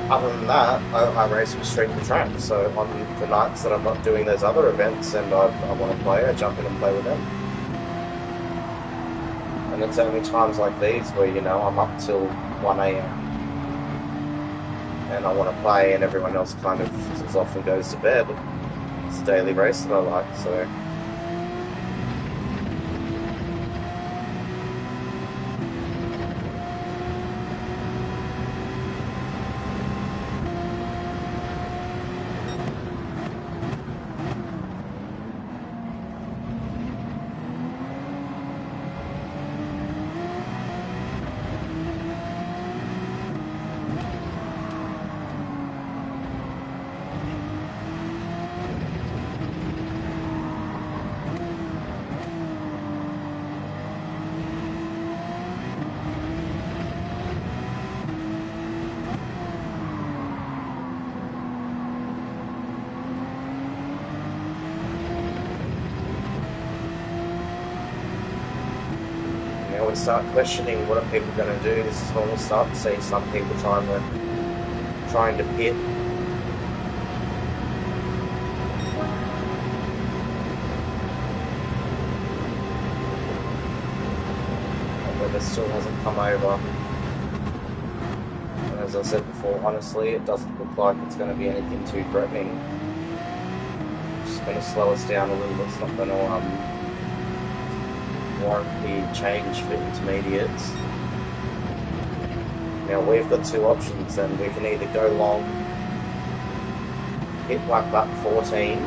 Other than that, I race with street and track. So on the nights that I'm not doing those other events and I want to play, I jump in and play with them. And it's only times like these where, you know, I'm up till 1 a.m. and I want to play and everyone else kind of as often goes to bed. It's a daily race that I like, so... Now we start questioning what are people going to do. This is when we start to see some people trying to pit. And weather still hasn't come over. And as I said before, honestly, it doesn't look like it's going to be anything too threatening. It's just going to slow us down a little. It's not going to warrant the change for intermediates. Now we've got two options, and we can either go long, hit like lap 14,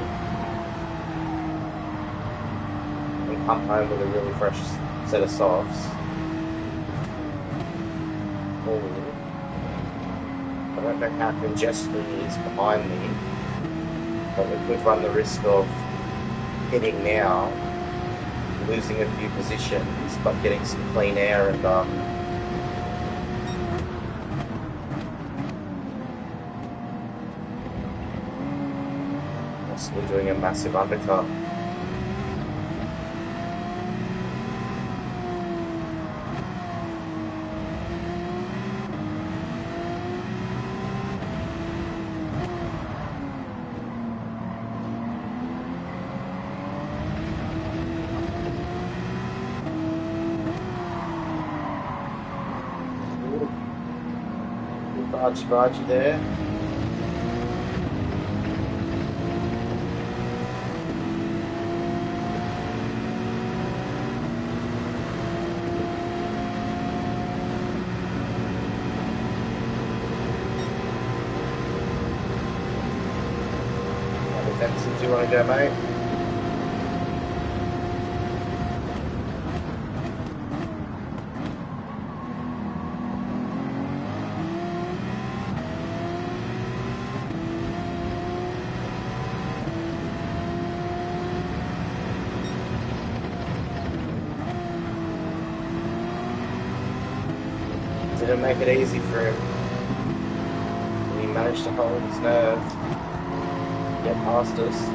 and come home with a really fresh set of softs, or I don't know how congested it is behind me, but we could run the risk of hitting now, losing a few positions, but getting some clean air and possibly doing a massive undercut. Archie there. Defensive, do you want to go, mate? Didn't make it easy for him. He managed to hold his nerve, get past us.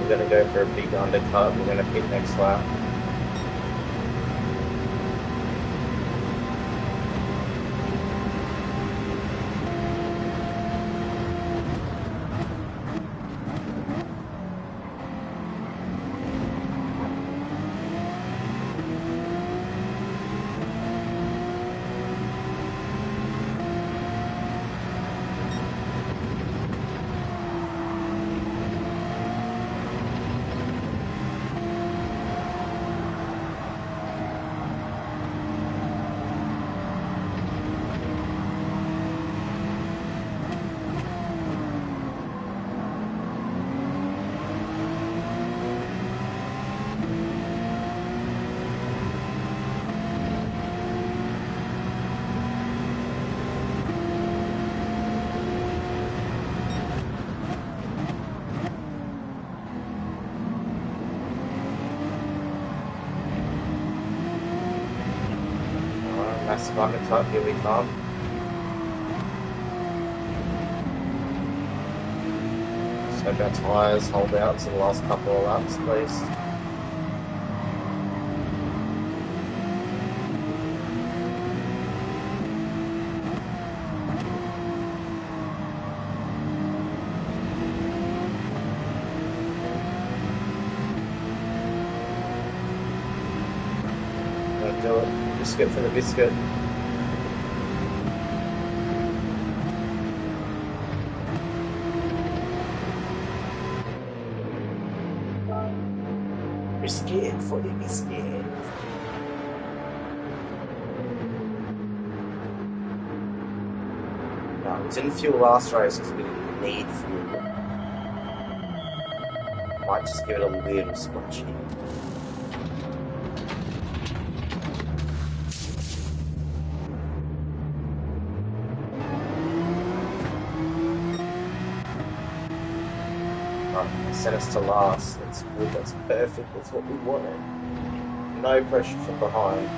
We're going to go for a big undercut. We're going to pit next lap. massive undercut, here we come. Just hope our tyres hold out to the last couple of laps, please. Do it. Biscuit for the biscuit. Biscuit for the biscuit. No, we didn't fuel last race because we didn't need fuel. Might just give it a little splotchy. Set us to last. That's good. That's perfect. That's what we wanted. No pressure from behind.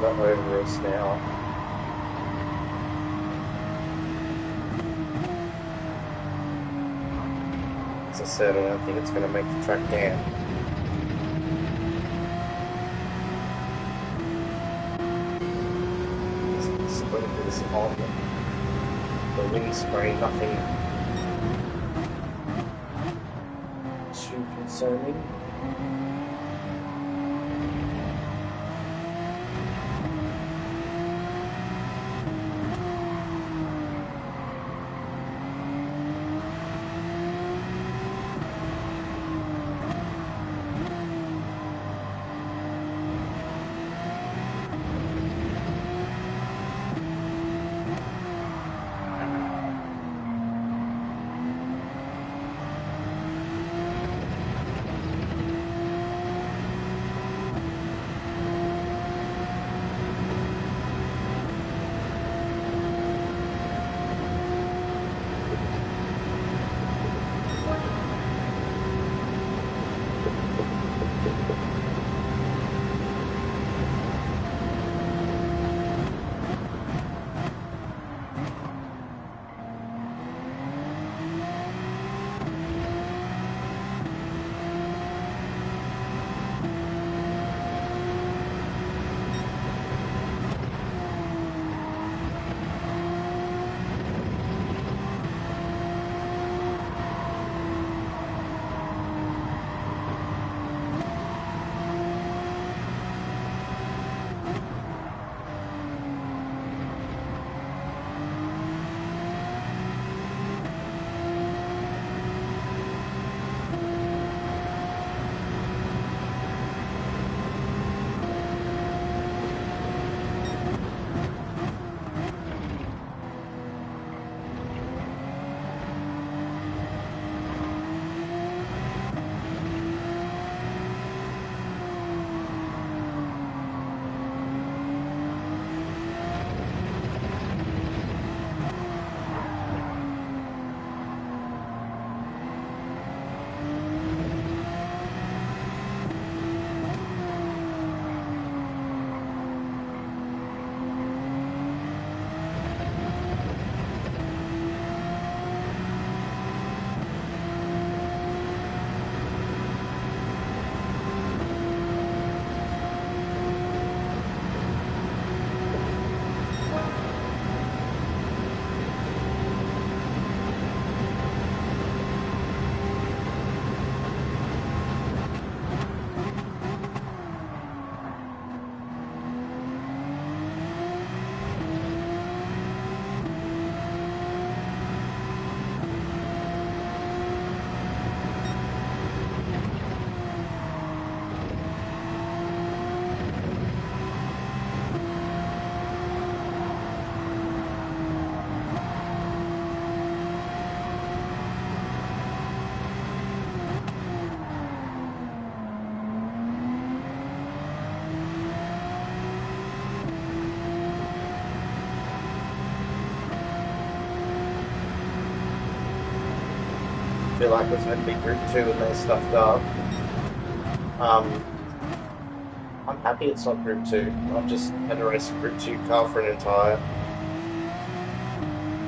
Over us now. As I said, I don't think it's going to make the track down. Splinters on the windscreen, nothing too concerning. feel like it was meant to be Group 2 and they stuffed up. I'm happy it's not Group 2. I've just had to race a Group 2 car for an entire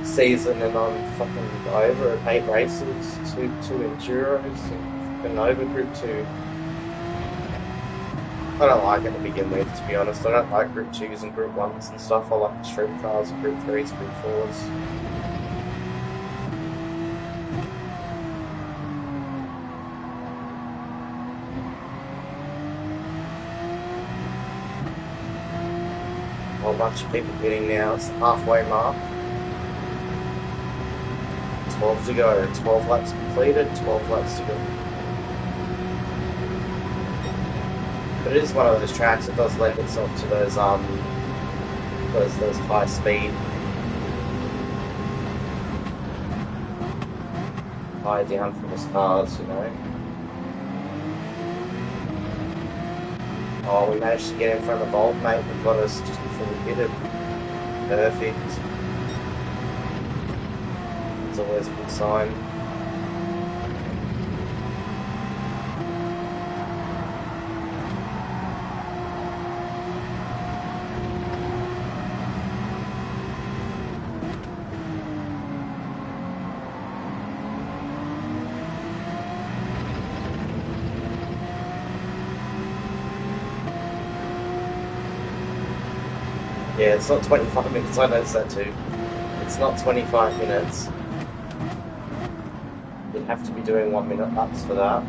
season and I'm fucking over it. 8 races, two Enduros, and fucking over Group 2. I don't like it to begin with, to be honest. I don't like Group 2s and Group 1s and stuff. I like the street cars, Group 3s, Group 4s. A whole bunch of people getting now. It's the halfway mark. 12 to go. 12 laps completed, 12 laps to go. But it is one of those tracks that does lend itself to those high speed, high downforce cars, you know. Oh, we managed to get in front of the Volt, mate. We've got us just before we hit it. Perfect. It's always a good sign. Yeah, it's not 25 minutes, I noticed that too. It's not 25 minutes. You'd have to be doing 1 minute laps for that.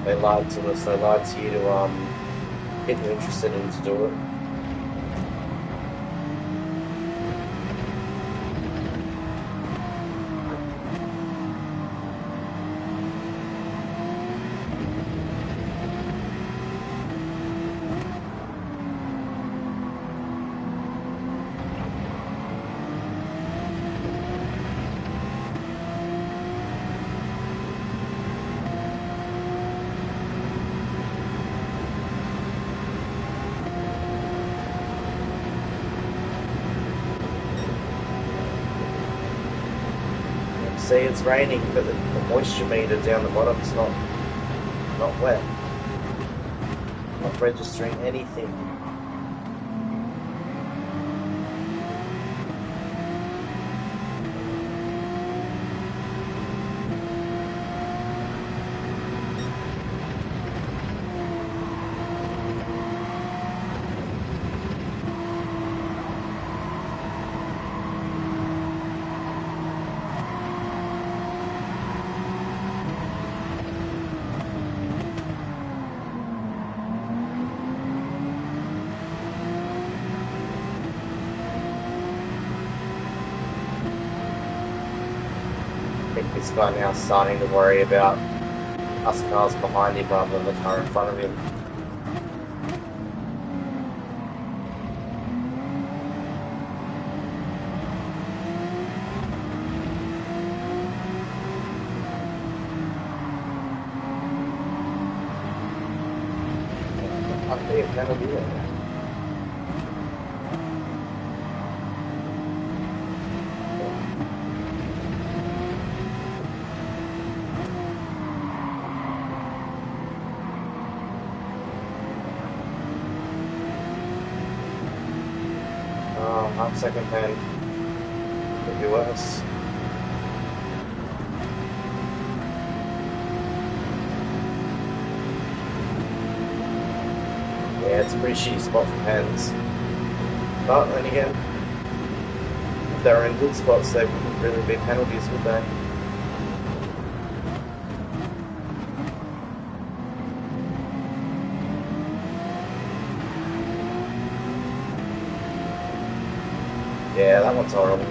They lied to us, they lied to you to get you interested in to do it. See, it's raining, but the moisture meter down the bottom's not wet. Not registering anything. This guy now starting to worry about us cars behind him rather than the car in front of him. I think it's gonna be it. I'm second hand. Could be worse. Yeah, it's a pretty shitty spot for pens. But then again, if they were in good spots, they wouldn't really be penalties, would they? Yeah, that one's horrible.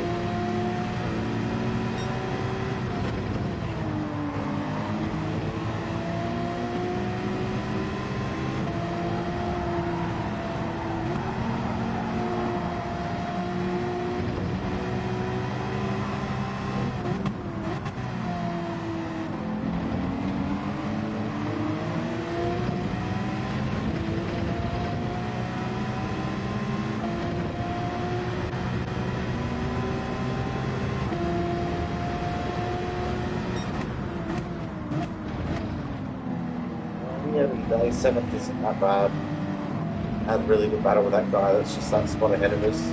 Yeah, the 7th isn't that bad. I had a really good battle with that guy that's just that spot ahead of us.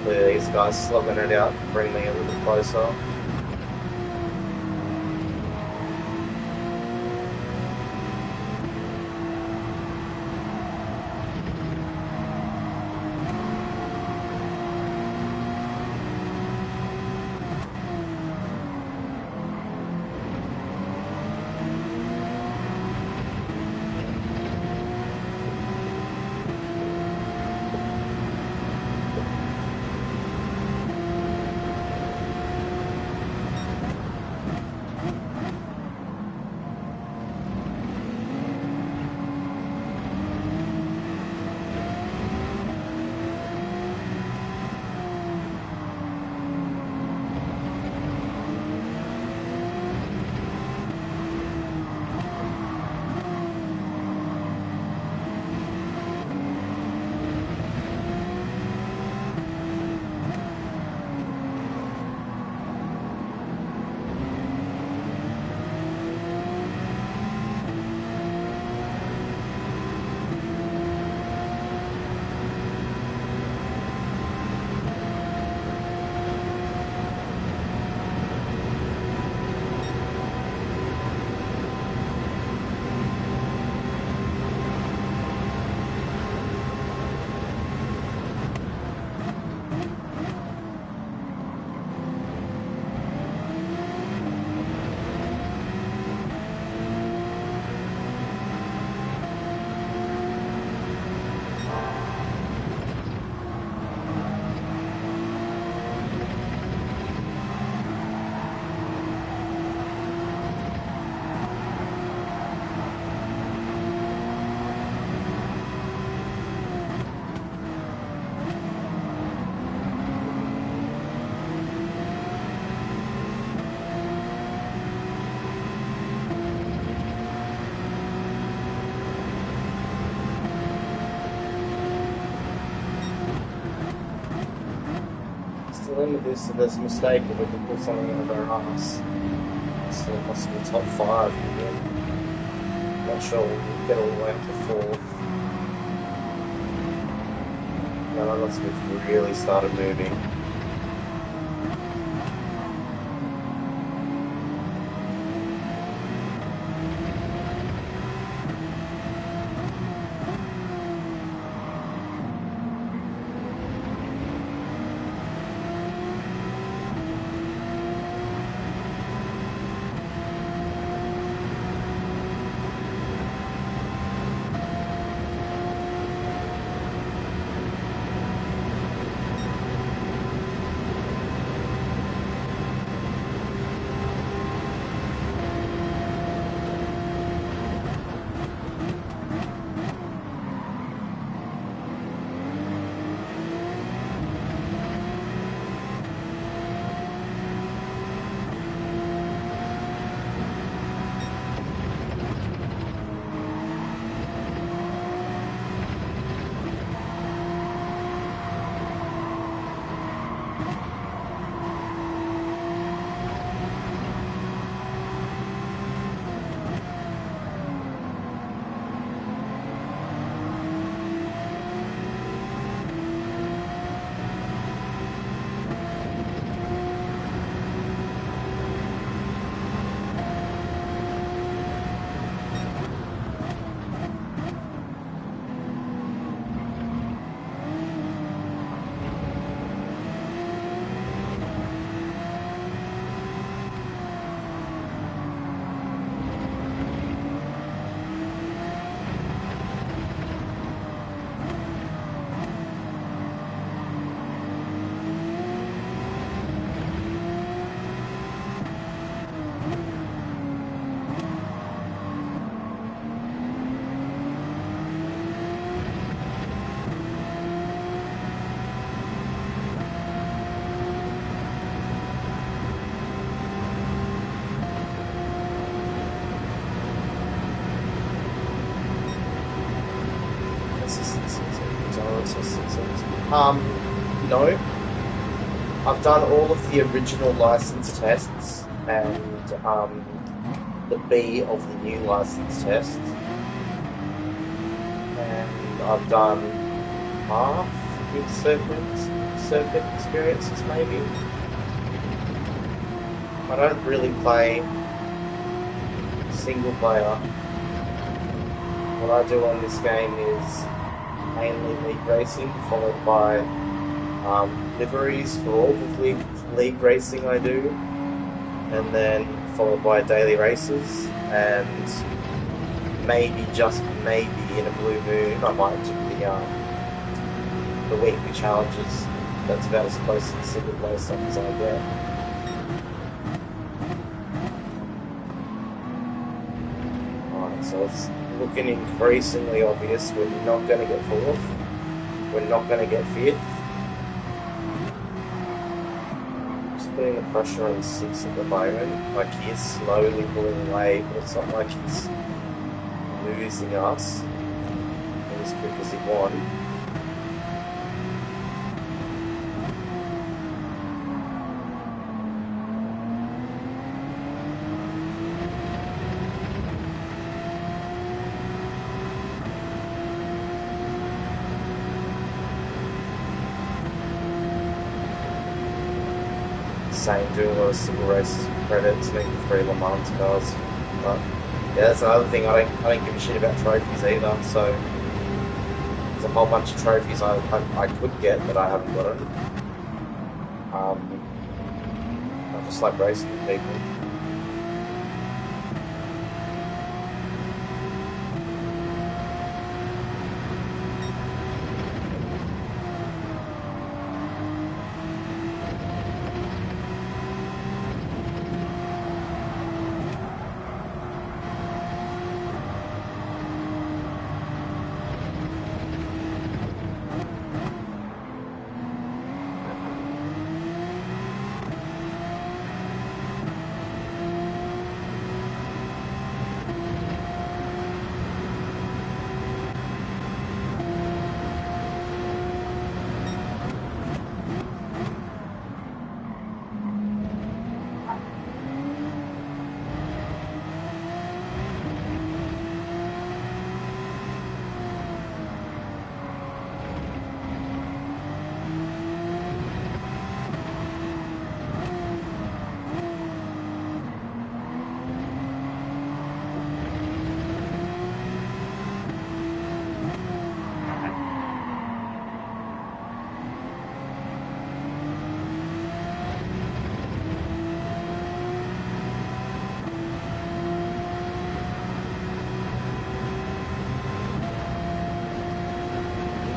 Hopefully these guys slogging it out and bring me a little closer. Still into this mistake if we can put something out of our ass. Still possible top 5 again. Not sure we'll get all the way up to 4th. No, unless we've really started moving. No. I've done all of the original license tests and the B of the new license test. And I've done half with circuit experiences, maybe. I don't really play single player. What I do on this game is mainly league racing, followed by liveries for all the league racing I do, and then followed by daily races, and maybe, just maybe, in a blue moon, I might do the weekly challenges. That's about as close to the single player stuff as I get. Alright, so it's looking increasingly obvious we're not going to get fourth, we're not going to get fifth. Just putting the pressure on 6 at the moment. Like, he's slowly pulling away, but it's not like he's losing us as quick as he won. Same, doing a lot of single races credits, maybe 3 Le Mans cars. But yeah, that's another thing. I don't give a shit about trophies either. So there's a whole bunch of trophies I could get that I haven't gotten. I just like racing with people.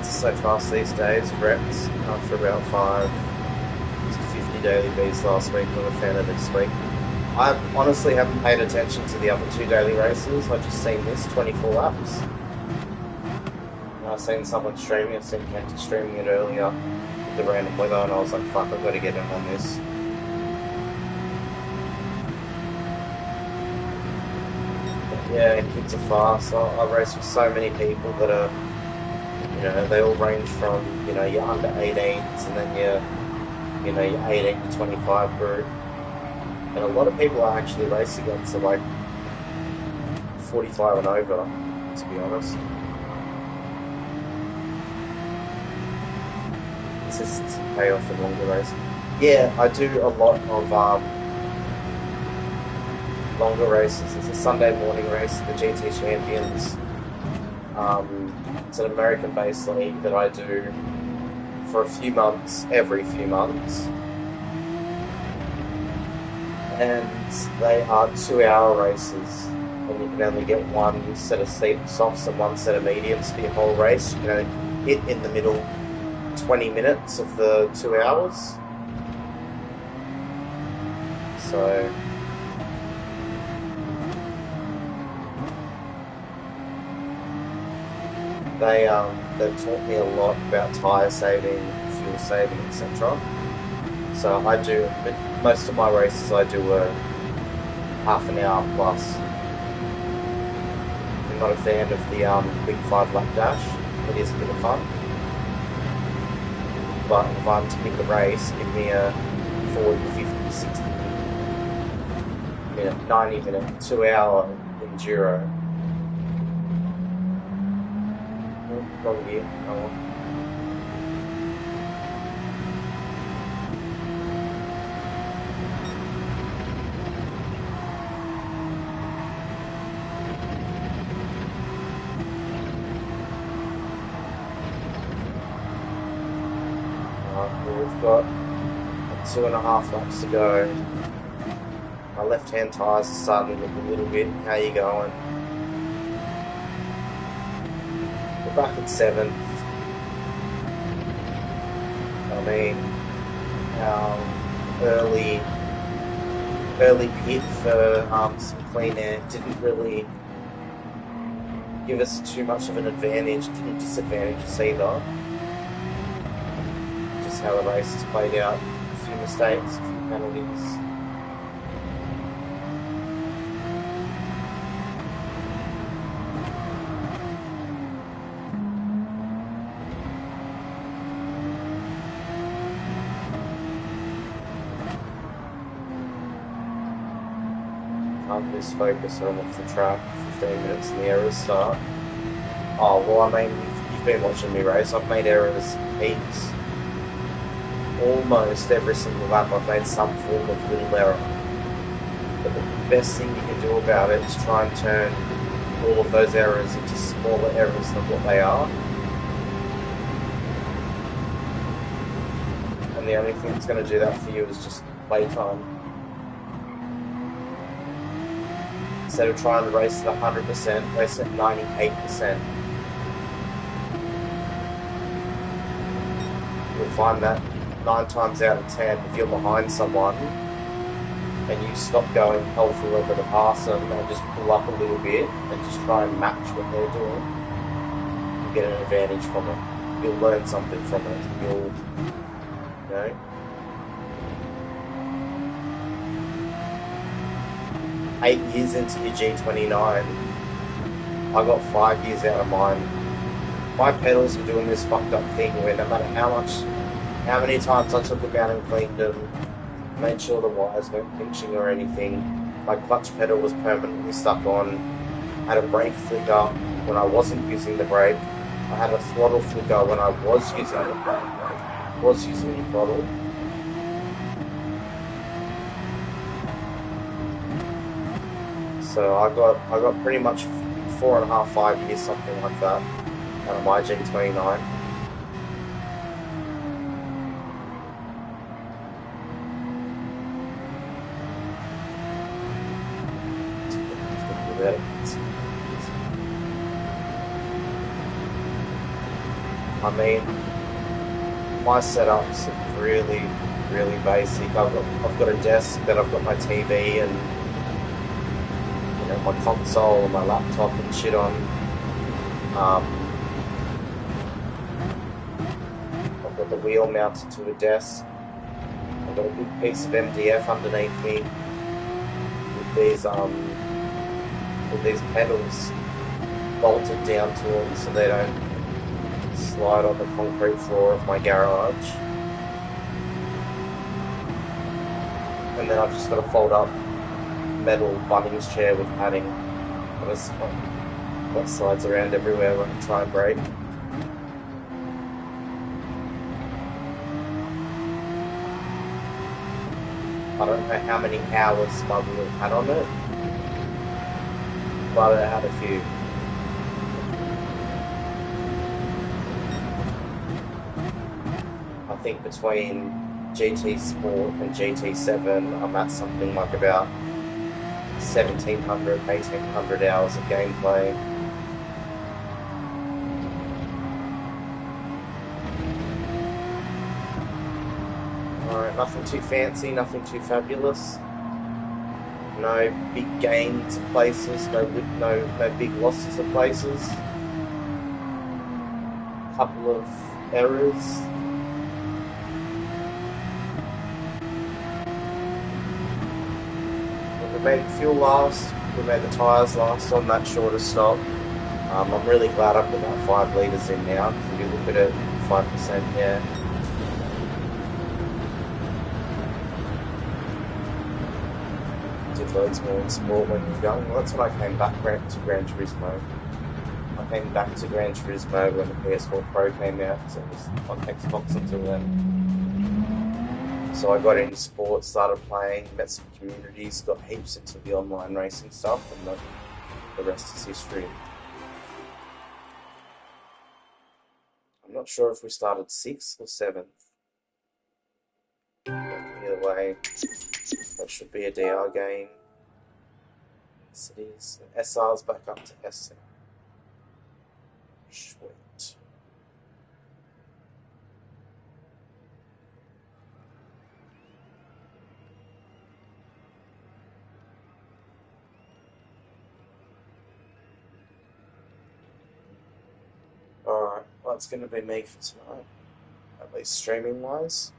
So fast these days, reps after about 5 to 50 daily beats last week, I'm a fan of this week. I honestly haven't paid attention to the other 2 daily races. I've just seen this 24 laps. And I've seen someone streaming, I've seen Kent streaming it earlier with the random weather, and I was like, fuck, I've got to get in on this. But yeah, kids are fast. I race with so many people that are, you know, they all range from, you know, your under 18s and then your 18 to 25 group. And a lot of people I actually race against are like 45 and over, to be honest. Consistency pay off in longer races. Yeah, I do a lot of longer races. It's a Sunday morning race, the GT Champions. It's an American-based league that I do for a few months, every few months. And they are 2-hour races, and you can only get 1 set of softs and 1 set of mediums for your whole race. You can only hit in the middle 20 minutes of the 2 hours. So they've taught me a lot about tyre saving, fuel saving, etc. So I do, most of my races I do a half an hour plus. I'm not a fan of the big 5 lap dash. It is a bit of fun. But if I'm to pick a race, give me a 40, 50, 60 minute, 90 minute, 2 hour enduro. Wrong gear. Oh well. We've got 2.5 laps to go. My left-hand tyres are starting to look a little bit. How you going? We're back at 7th. I mean, our early pit for some clean air didn't really give us too much of an advantage. Didn't disadvantage us either. Just how the race has played out. A few mistakes, a few penalties. Can't lose focus when I'm off the track. 15 minutes and the errors start. Oh, well, I mean, you've been watching me race. I've made errors heaps. Almost every single lap I've made some form of little error. But the best thing you can do about it is try and turn all of those errors into smaller errors than what they are. And the only thing that's going to do that for you is just playtime. Instead of trying to race at 100%, race at 98%. You'll find that 9 times out of 10, if you're behind someone and you stop going hell for leather to pass them and just pull up a little bit and just try and match what they're doing, you get an advantage from it. You'll learn something from it. You'll, you know. 8 years into your G29, I got 5 years out of mine. My pedals are doing this fucked up thing where no matter how many times I took them out and cleaned them, made sure the wires weren't pinching or anything, my clutch pedal was permanently stuck on, had a brake flicker when I wasn't using the brake, I had a throttle flicker when I was using the throttle. So I got pretty much 4.5, 5 years, something like that, out of my G29. I mean, my setup's really, really basic. I've got a desk that I've got my TV and my console and my laptop and shit on. I've got the wheel mounted to a desk. I've got a big piece of MDF underneath me with these pedals bolted down to them so they don't slide on the concrete floor of my garage. And then I've just got to fold up metal Bunnings chair with padding that slides around everywhere when I try and brake. I don't know how many hours my wheel had on it, but it had a few. I think between GT Sport and GT7, I'm at something like about 1,700, 1,800 hours of gameplay. Alright, nothing too fancy, nothing too fabulous. No big gains of places, no big losses of places. Couple of errors. We made fuel last, we made the tyres last on that shorter stop. I'm really glad I put that 5 litres in now, because if you look at it, 5%, yeah, it loads more in sport when you're young. Well, that's when I came back to Gran Turismo. I came back to Gran Turismo when the PS4 Pro came out, because it was on Xbox until then. So I got into sports, started playing, met some communities, got heaps into the online racing stuff, and the rest is history. I'm not sure if we started 6th or 7th, but either way, that should be a DR game. Yes, it is. SR's back up to S. Sweet. Alright, well, that's going to be me for tonight, at least streaming wise.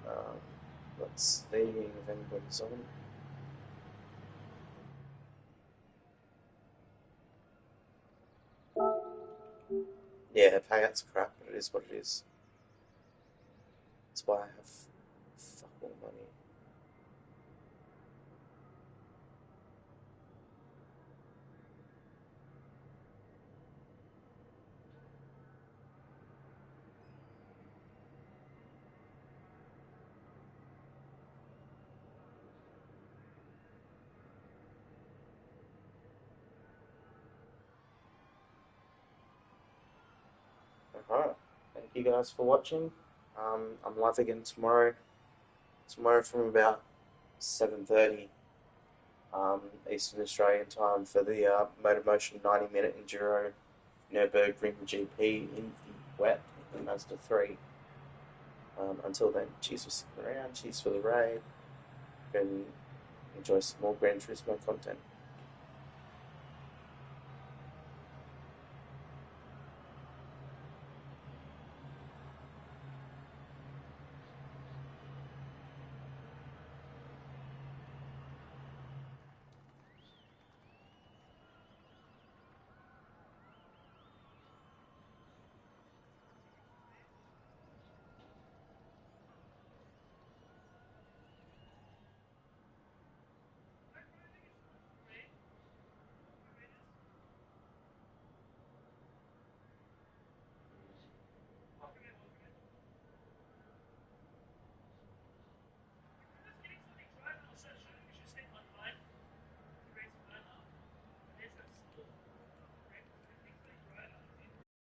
Um, let's see if anybody's on. Yeah, payout's crap, but it is what it is. That's why I have fuck all money. Alright, thank you guys for watching. I'm live again tomorrow. Tomorrow from about 7:30 Eastern Australian time for the Motormotion 90-minute enduro Nürburgring GP in the wet in Mazda 3. Until then, cheers for sticking around, cheers for the raid, and enjoy some more Gran Turismo content.